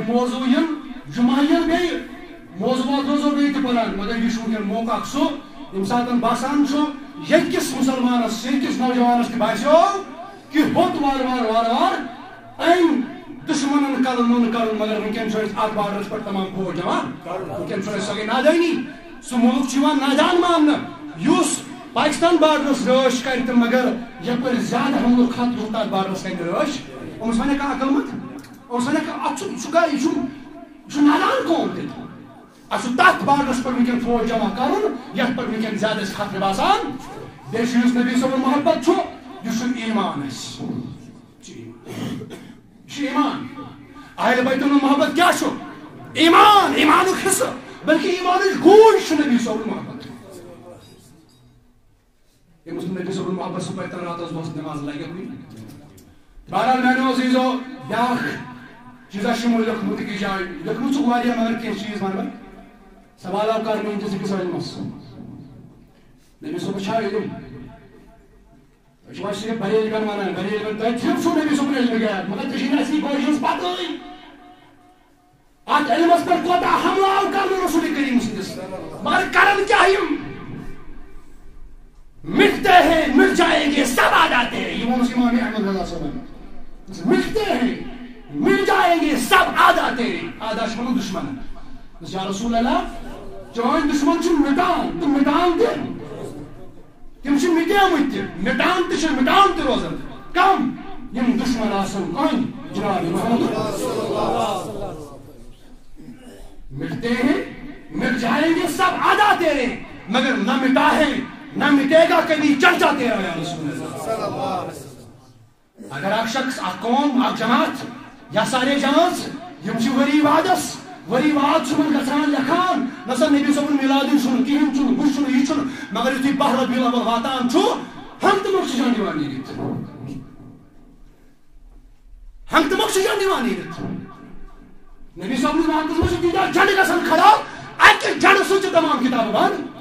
موضوع جمعین گئی موضوعات روزو بیٚیہِ تہِ پلان مگر یہ وٕنکٮ۪ن موقع اکھ سُہ ییٚمہِ ساتہٕ باسان چھُ ییٚتہِ کِس مُسلمانس ییٚتہِ کِس نوجوانس تہِ باسیو کہِ ہوٚت وارٕ وارٕ وارٕ وارٕ أمۍ دُشمنن کلہٕ نوٚن کرُن مگر وٕنکٮ۪ن چھُ اَسہِ اتھ بارڈرس پٮ۪ٹھ تمام فوج جمع وٕنکٮ۪ن چھُ اَسہِ سۄ گٔے نادٲنی سُہ مُلک چھُ یِوان نادان ماننہٕ یُس پاکستان بارڈرس رٲچھ کرِ تہٕ مگر یپٲرۍ زیادٕ حملُک خط یُس تتھ بارڈرس کرِ رٲچھ أمِس ونے کانٛہہ عقل مت أمِس ونے اتھ چھُ نادان قوم تیٚلہِ اَسہِ چھُ تتھ بارڈرس پٮ۪ٹھ وٕنکٮ۪ن فوج جمع کرُن یتھ پٮ۪ٹھ وٕنکٮ۪ن زیادٕ اَسہِ خطرٕ باسان بیٚیہِ چھُ یُس نبی صٲبُن محبت چھُ یہِ چھُ ایمان اَسہِ یہِ چھُ ایمان اہلِ بیتُن محبت کیٛاہ چھُ ایمان ایمانُک حصہٕ بلکہِ ایمانٕچ گوٗج چھُ نبی صٲبُن محبت ییٚمِس نہٕ نبی صٲبُن محبت سُہ پرِ تن راتس دۄہس نٮ۪ماز لگہِ کُنہِ بہرحال میانیو عزیٖزو بیٛاکھ چیٖزا چھُ یِمو لیوٚکھمُت أکِس جایہِ لیوٚکھمُت چھُکھ واریاہ مگر کینٛہہ چیٖز ونہٕ بہٕ سوال آو کرنہٕ أہنٛدِس أکِس عٲلمس نبی صٲبس چھا علم تُہۍ چھِوا صرف بریل گن ونان بریل گن تۄہہِ صرف چھُو نبی صٲبُن علمہِ غیب مگر تُہۍ چھِو نہٕ اَصلی پٲٹھۍ ہٕنٛز پتہٕ اتھ علمس پٮ۪ٹھ کوتاہ حملہٕ آو کرنہٕ رسول کریم سٕنٛدِس مگر کرن کیٛاہ یِم مٹتے ہیں مٹ جائیں گے سب آ جاتے ہیں یہ ووٚنُس امام احمد رضا صٲبن مٹتے ہیں مٹ جائیں گے سب آ جاتے ہیں آدھا چھُ وَنان دُشمنن یا رسول اللہ چٲنۍ دُشمن چھِ مٹان تہٕ مٹان تہِ تِم چھِ مٹیمٕتۍ تہِ مٹان تہِ چھِ مٹان تہِ روزان کم یِم دُشمن آسن کٕہٕنۍ جناب محمد مٹتے ہیں مٹ جائیں گے سب آ جاتے ہیں مگر نہ مٹا ہے نہ مٹے گا کبھی چرچا تیرا یا رسول اللہ اگر اکھ شخص اکھ قوم اکھ جماعت یا سارے جماعت یم چھِ ؤری واد چھُ وۄنۍ گژھان لیکھان نہ سا نبی صٲبُن میلادٕے چھُنہٕ کِہیٖنۍ چھُنہٕ ہُہ چھُنہٕ یہِ چھُنہٕ مگر یُتھُے بہہ ربیع الاول واتان چھُ ہنٛگتہٕ منٛگہٕ چھُ جان یِوان نیٖرِتھ ہنٛگتہٕ منٛگہٕ چھُ جان یِوان نیٖرِتھ نبی صٲبنِس وقتس منٛز چھِ تیٖتیاہ جھنڈٕ گژھان کھڑا اکہِ جھنڈٕ سۭتۍ چھِ تمام کِتابہٕ بنٛد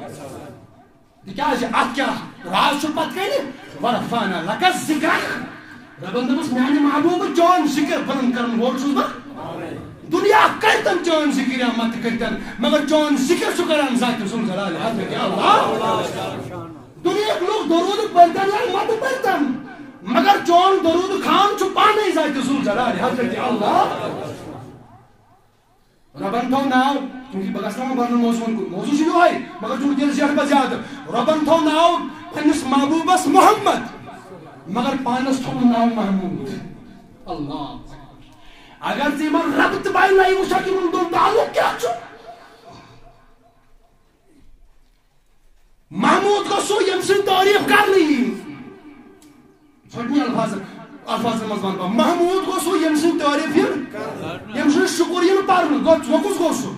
تکیازِ اتھ کیا راز چھُ پتہٕ کَنہِ ورفعنا لَکَ ذِکرَک ربن دوٚپُس میانہِ محبوٗبہٕ چون ذِکر بلند کرن وول چھُس بہٕ دنیا کرتن چون ذکر یا مت کرتن مگر چون ذکر چھُ کران ذات سُن جلال حضرت اللہ دنیا لوگ درود پڑھتن یا مت پڑھتن مگر چون درود خان چھُ پانے ذات سُن جلال حضرت اللہ ربن تھو ناو چونکہ بہ گژھٕ نہٕ بدل موضوع چھُ یِہوے مگر چون دل زیٹھ بہ زیادٕ ربن تھو ناو پننِس محبوبس محمد مگر پانس تھو ناو محمود اللہ اگر ژٕ یِمن رب تہٕ باے ناوِ وٕچھکھ یِمن دۄن تعلق کیٛاہ چھُ محمود گوٚو سُہ ییٚمہِ سٕنٛز تعریٖف کرنہٕ یِیہِ ژھۄٹنی الفاظن منٛز ونہٕ بہٕ محمود گوٚو سُہ ییٚمہِ سٕنٛز تعریٖف یِن ییٚمہِ سُنٛد شُکُر یِن پرنہٕ گوٚو ژٕ کُس گوٚو سُہ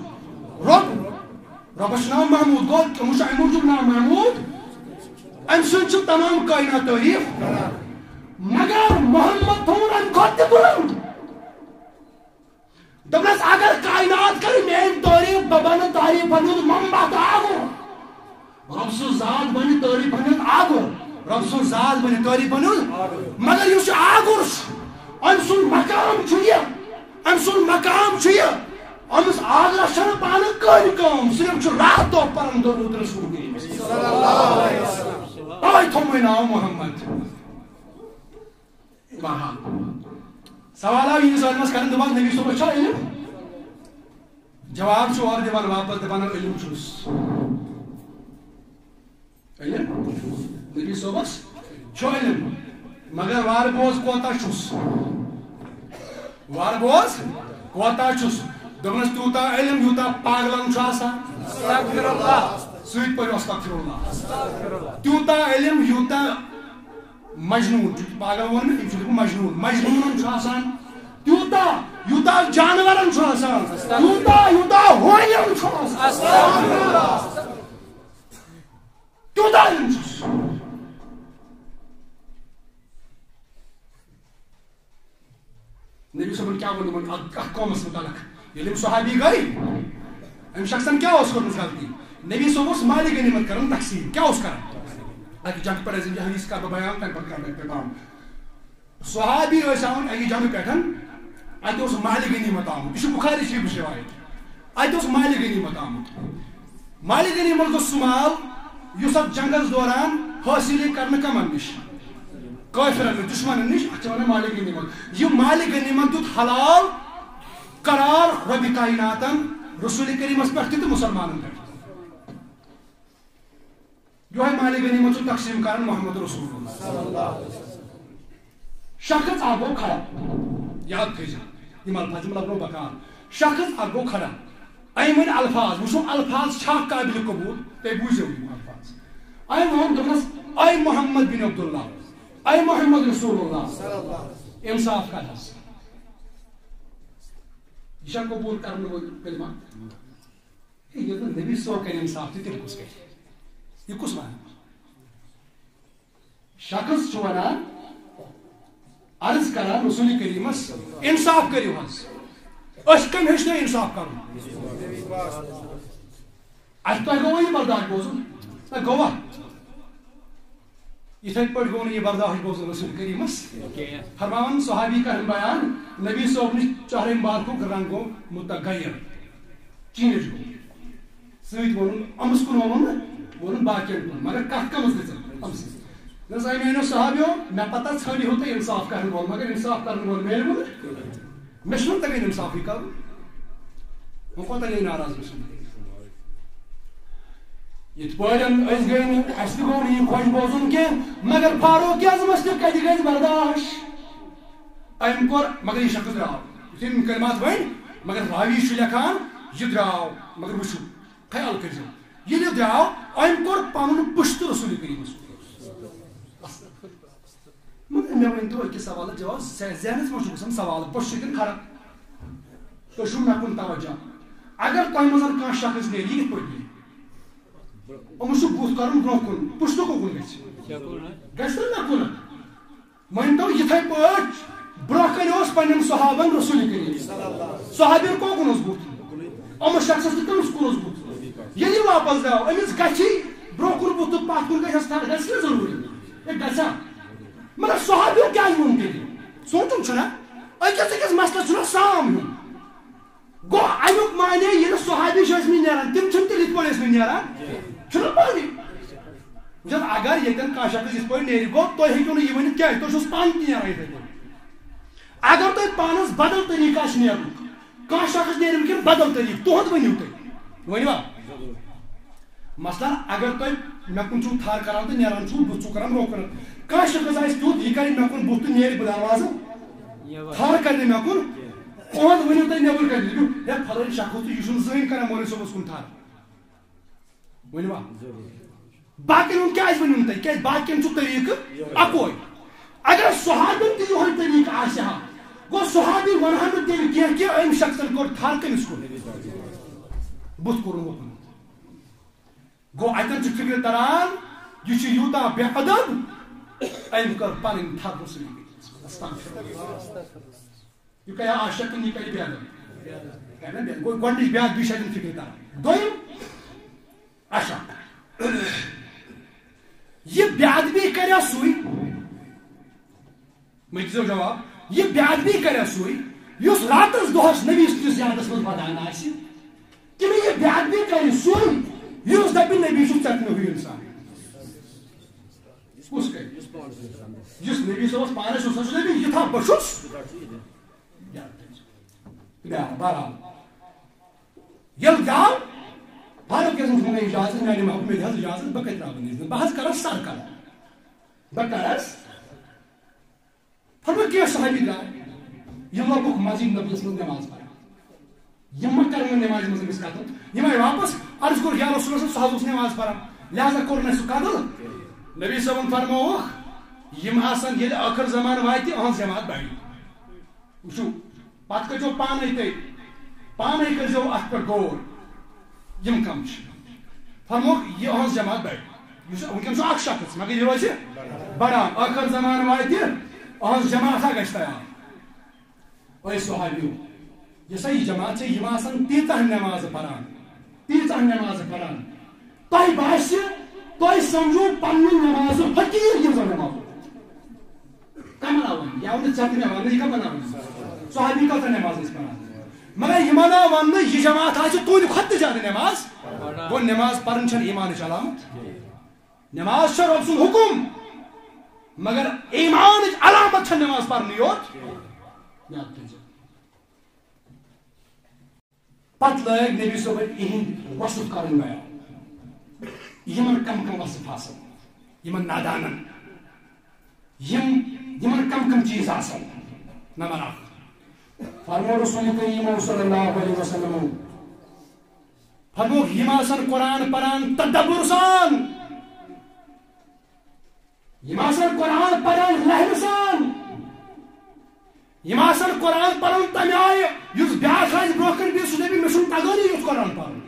رۄب رۄبس چھُ ناو محمود گوٚو تٔمِس چھُ امہِ موٗجوٗب ناو محمود امہِ سٕنٛز چھِ تمام کائنات تعریٖف مگر محمد تھوٚوُن امہِ کھۄتہٕ تہِ بُلنٛد دپنس اگر کائنات کر میٲنۍ تعریٖف بہٕ بنہٕ تعریٖفن ہُنٛد منبع تہٕ آگُر رب سٕنٛز ذات بنہِ تعریٖفن ہُنٛد آگُر رب سٕنٛز ذات بنہِ تعریٖفن ہُنٛد مگر یُس یہِ آگُر چھُ أمۍ سُنٛد مقام چھُ یہِ أمۍ سُنٛد مقام چھُ یہِ أمِس آگرس چھنہٕ پانہٕ کٕہٕنۍ کٲم صرف چھُ راتھ دۄہ پران درود رسول تَوے تھوٚومے ناو محمد سوال آو یہ سوالس کرن دپان نبی صٲبس چھا علم جواب چھُ اورٕ دِوان واپس دپان علم چھُس علم نبی صٲبس چھُ علم مگر وارٕ بوز کوتاہ چھُس وارٕ بوز کوتاہ چھُس دوٚپنس تیوٗتاہ علم یوٗتاہ پاگلن چھُ آسان سۭتۍ پٔرِو استغفراللہ تیوٗتاہ علم یوٗتاہ مجنون پاگل وون مےٚ أمۍ چھُ لیوٚکھمُت مجنون مجنونن چھُ آسان تیوٗتاہ یوٗتاہ جانورن چھُ آسان تیوٗتاہ یوٗتاہ ہونٮ۪ن چھُ آسان تیوٗتاہ علم چھُس نبی صٲبن کیٛاہ ووٚن یِمن اتھ قومس متعلق ییٚلہِ یِم صحابی گٔے أمۍ شخصن کیٛاہ اوس کٔرمٕژ غلطی نبی صٲب اوس مالِ غنیٖمت کران تقسیٖم کیٛاہ اوس کران اکہِ جنگ پٮ۪ٹھ ٲسۍ یہِ حدیث کرٕ بہٕ بیان تمہِ پتہٕ کرٕ بہٕ اختتام صحابی ٲسۍ آمٕتۍ اکہِ جنگہٕ پٮ۪ٹھ اتہِ اوس مالِ غنیٖمت آمُت یہِ چھُ بُخاری شریٖفٕچ روایت اتہِ اوس مالِ غنیٖمت آمُت مالِ غنیٖمت گوٚو سُہ مال یُس اتھ جنگس دوران حٲصِل یی کرنہٕ کمن نِش کٲفرن نِش دُشمنن نِش اتھ چھِ ونان مالِ غنیٖمت یہِ مالِ غنیٖمت دیُت حلال قرار رۄبِ کایناتن رسول کریٖمس پٮ۪ٹھ تہِ تہٕ مُسلمانن پٮ۪ٹھ یہوے مالِ غنیٖمت چھُ تقسیٖم کران محمد رسول اللہ شخص اکھ گوٚو کھڑا یاد تھٲیزِ یِم الفاظ یِم لبنو بکار شخص اکھ گوٚو کھڑا أمۍ ؤنۍ الفاظ وٕچھو الفاظ چھا قابلِ قبوٗل تُہۍ بوٗزِو یِم الفاظ أمۍ ووٚن دوٚپنس اے محمد بن عبداللہ اے محمد رسول اللہ انصاف کر حظ یہ چھا قبوٗل کرنہٕ وول کلمہ ییٚلہِ نہٕ نبی صٲب کرِ انصاف تہِ تیٚلہِ کُس کرِ یہ کس ون شخص چھُ ونان عرض کران رسول کریٖمس انصاف کٔرِو حظ أسۍ کٔمۍ ہیٚچھنٲے انصاف کرُن اَسہِ تۄہہِ گوٚوا یہِ برداشت بوزُن نہ گوٚوا یِتھٕے پٲٹھۍ گوٚو نہٕ یہِ برداشت بوزُن رسول کریٖمس فرماوان صحابی کرن بیان نبی صٲب نِش چہرم بالکُک رنگ گوٚو متغیر چینج گوٚو سۭتۍ ووٚنُن أمِس کُن ووٚنُن نہٕ ووٚنُن باقین کُن مگر کتھ کمس گژھن دوٚپُس اے میٲنیو صحابیو مےٚ پتہ ژھٲنٛڈِہو تُہۍ انصاف کرن وول مگر انصاف کرن وول میلوٕ نہٕ مےٚ چھُنہٕ تگان انصافٕے کرُن وۄنۍ کوتاہ گٔے ناراض گژھُن یِتھ پٲٹھۍ أسۍ گٔے نہٕ اَسہِ تہِ گوٚو نہٕ یہِ خۄش بوزُن کینٛہہ مگر فاروق اعظمس تہِ کتہِ گژھِ برداش أمۍ کوٚر مگر یہِ شخص درٛاو یُتھُے یِم کلمات ؤنۍ مگر راوی چھُ لیکھان یہِ درٛاو مگر وٕچھِو خیال کٔرۍزیو ییٚلہِ یہِ درٛاو أمۍ کوٚر پنُن پُشتہٕ رسول کریٖمس مگر مےٚ ؤنۍتو أکِس سوالس جواب ذہنس منٛز چھُ گژھان سوال پوٚش چھُ کِنہٕ کھڑا تُہۍ چھُو مےٚ کُن توجہ اگر تۄہہِ منٛز کانٛہہ شخص نیرِ یہِ کِتھ پٲٹھۍ نیرِ أمِس چھُ بُتھ کرُن برٛونٛہہ کُن پُشتہٕ کُکُن گژھِ گژھِ نہٕ مےٚ کُن مٲنۍتو یِتھٕے پٲٹھۍ برٛونٛہہ کَنہِ اوس پنٕنٮ۪ن صحابن رسول کریم صحابین کوکُن اوس بُتھ أمِس شخصس تہِ کٔمِس کُن اوس بُتھ ییٚلہِ واپس درٛاو أمِس گژھِ برٛونٛہہ کُن بت پت کن گھس گھس ضروری یہ گھا مگر صحابیوں کیا ممکن سوچن چھنا اکس اکس مسلس چھنا سام ہوں گو امیک معنی یہ صحابی نیران تم تل پہ نیران چھنا پانی وجہ اگر یتن کھانا شخص اس پہ نیری گو تھی ہیکو نا یہ ورنت کی تھی پان تہ نیران اتھے اگر تھی پانس بدل طریقہ نیرن کھانا شخص نیرِ ونکیٚن بدل طریقہ تہد ؤنِو تُہۍ ؤنوا مثلاً اگر تھی مے کن چھو تھار کران تو نیران چھو بت چھو کران روکن کھانا شخص آسہِ تیُتھ یہ کرِ مے کن بت تو نیرِ بہٕ دروازٕ تھار کرِ مے کن تہد ؤنِو تُہۍ نیبر کتہِ دِیِو ہے فلٲنۍ شخص تو یہ چھُنہٕ زٕہٕنۍ کران مولوی صٲبس کُن تھار ؤنوا باقین ہُنٛد کیازِ ؤنِو تُہۍ کیازِ باقین چھُ طریقہٕ اکوے اگر صحابین تہِ یِہوے طریقہٕ آسہِ ہا گو صحابی ونہن نہٕ تیٚلہِ کینٛہہ کہِ أمۍ شخصن کوٚر تھر کٔمِس کُن بُتھ کوٚرُن ووٚکُن گو اتن چھُ فکر تران یہ چھُ یوٗتاہ بے ادب أمۍ کٔر پنٕنۍ تھر رسوٗلی یہ کیا عاشق یہ کیا بے ادب گو گۄڈنِچ بے ادبی چھِ اتن فکر تران دوٚیِم اچھا یہ بے ادبی کریا سُے مےٚ دِژیو جواب یہ بے ادبی کریا سُے یُس راتس دۄہس نبی سٕنٛدِس یادس منٛز ودان آسہِ کِنہٕ یہ بے ادبی کرِ سُے یُس دپہِ نبی چھُ ژےٚ مےٚ ہُہ انسان کُس کرِ یُس نبی صٲبس پانس چھُ سُہ چھُ نبی یِتھا بہٕ چھُس بہرحال ییٚلہِ درٛاو فاروق اعظم چھُ مےٚ اجازت میانہِ محبوب مےٚ دِ حظ اجازت بہٕ کتہِ ترٛاوٕ نِش بہٕ حظ کرس سر کلام بہٕ کرس فرموو کینٛہہ صحابی درٛاے یِم لوگُکھ مسجد نبویَس منٛز نٮ۪ماز پران یِم ما کرن نہٕ نٮ۪مازِ منٛز أمِس قتل یِم آیہِ واپس عرض کوٚر یا رسول اللہ سُہ حظ اوس نٮ۪ماز پران لہذا کوٚر نہٕ سُہ قتل نبی صٲبن فرمووُکھ یِم آسن ییٚلہِ ٲخر زمانہٕ واتہِ أہنٛز جماعت بڑِ وٕچھِو پتہٕ کٔرۍزیو پانے کٔرۍزیو اتھ پٮ۪ٹھ غور یم کم فرموکھ یہ أہنٛز جماعت بڑِ ونکیٚن چھُ اکھ شخص مگر یہ روزِ بڑان ٲخر زمانہٕ واتہِ أہنٛز جماعت گژھِ تیار اے صحابیو یۄس یہ جماعت چھِ یِم آسن تیٖژاہ نٮ۪مازٕ پران تۄہہِ باسہِ تۄہہِ سمجھو پننہِ نٮ۪مازٕ حقیٖر یِم زن نٮ۪مازو کم بناوان یا ژےٚ تہِ مےٚ وننہٕ یہِ کم بناوان صحابی کۭژاہ نٮ۪ماز ٲسۍ پران مگر یِمن آو وننہٕ یہِ جماعت آسہِ تُہنٛدِ کھۄتہٕ تہِ زیادٕ نٮ۪ماز گوٚو نٮ۪ماز پرٕنۍ چھنہٕ ایٖمانٕچ علامت نٮ۪ماز چھےٚ رۄب سُنٛد حُکُم مگر ایٖمانٕچ علامت چھےٚ نٮ۪ماز پرنٕے یوت یاد تھٲیزیو پتہٕ لٲگۍ نبی صٲبن یِہِنٛدۍ وصف کرُن بیان یِمن کم کم وصف آسن یِمن نادانن یِمن کم کم چیٖز آسن نمبر اکھ فرمو رسول کریم صلی اللہ علیہ وسلم فرموکھ یِم آسن قرآن پران تدبر سان یِم آسن قرآن پران لہرٕ سان یِم آسن قرآن پران تمہِ آیہِ یُس بیٛاکھ آسہِ برونٛہہ کَنہِ بیٚیہِ سُہ دَپہِ مےٚ چھُنہٕ تگٲنی یُتھ قرآن پرُن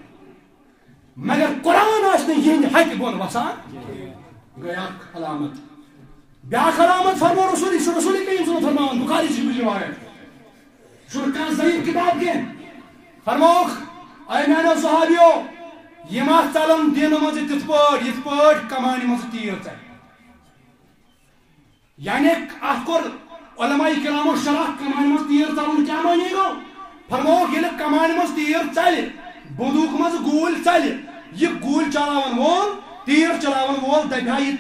مگر قرآن آسہِ نہٕ یِہنٛدِ ہَتہِ بۄن وسان گٔے اکھ علامت بیٛاکھ علامت فرمو رسول یہِ چھُ رسول کریم صلی فرماوان بُخاری شریٖفٕچ رِوایت چھُنہٕ کانٛہہ ضعیٖف کِتاب کینٛہہ فرموکھ اے میانیو صحابیو یِم آسہٕ ژلان دیٖنہٕ منٛزٕ تِتھ پٲٹھۍ کمانہِ منٛزٕ تیٖر ژلہِ یعنی اتھ کوٚر علماء کرامو شرح کمانہِ منٛز تیٖر ژلُن کیٛاہ معنی گوٚو فرمووُکھ ییٚلہِ کمانہِ منٛز تیٖر ژلہِ بندوٗق منٛز گوٗلۍ ژلہِ یہِ گوٗلۍ چلاوان وول تیٖر چلاوان وول دپہِ ہا یہِ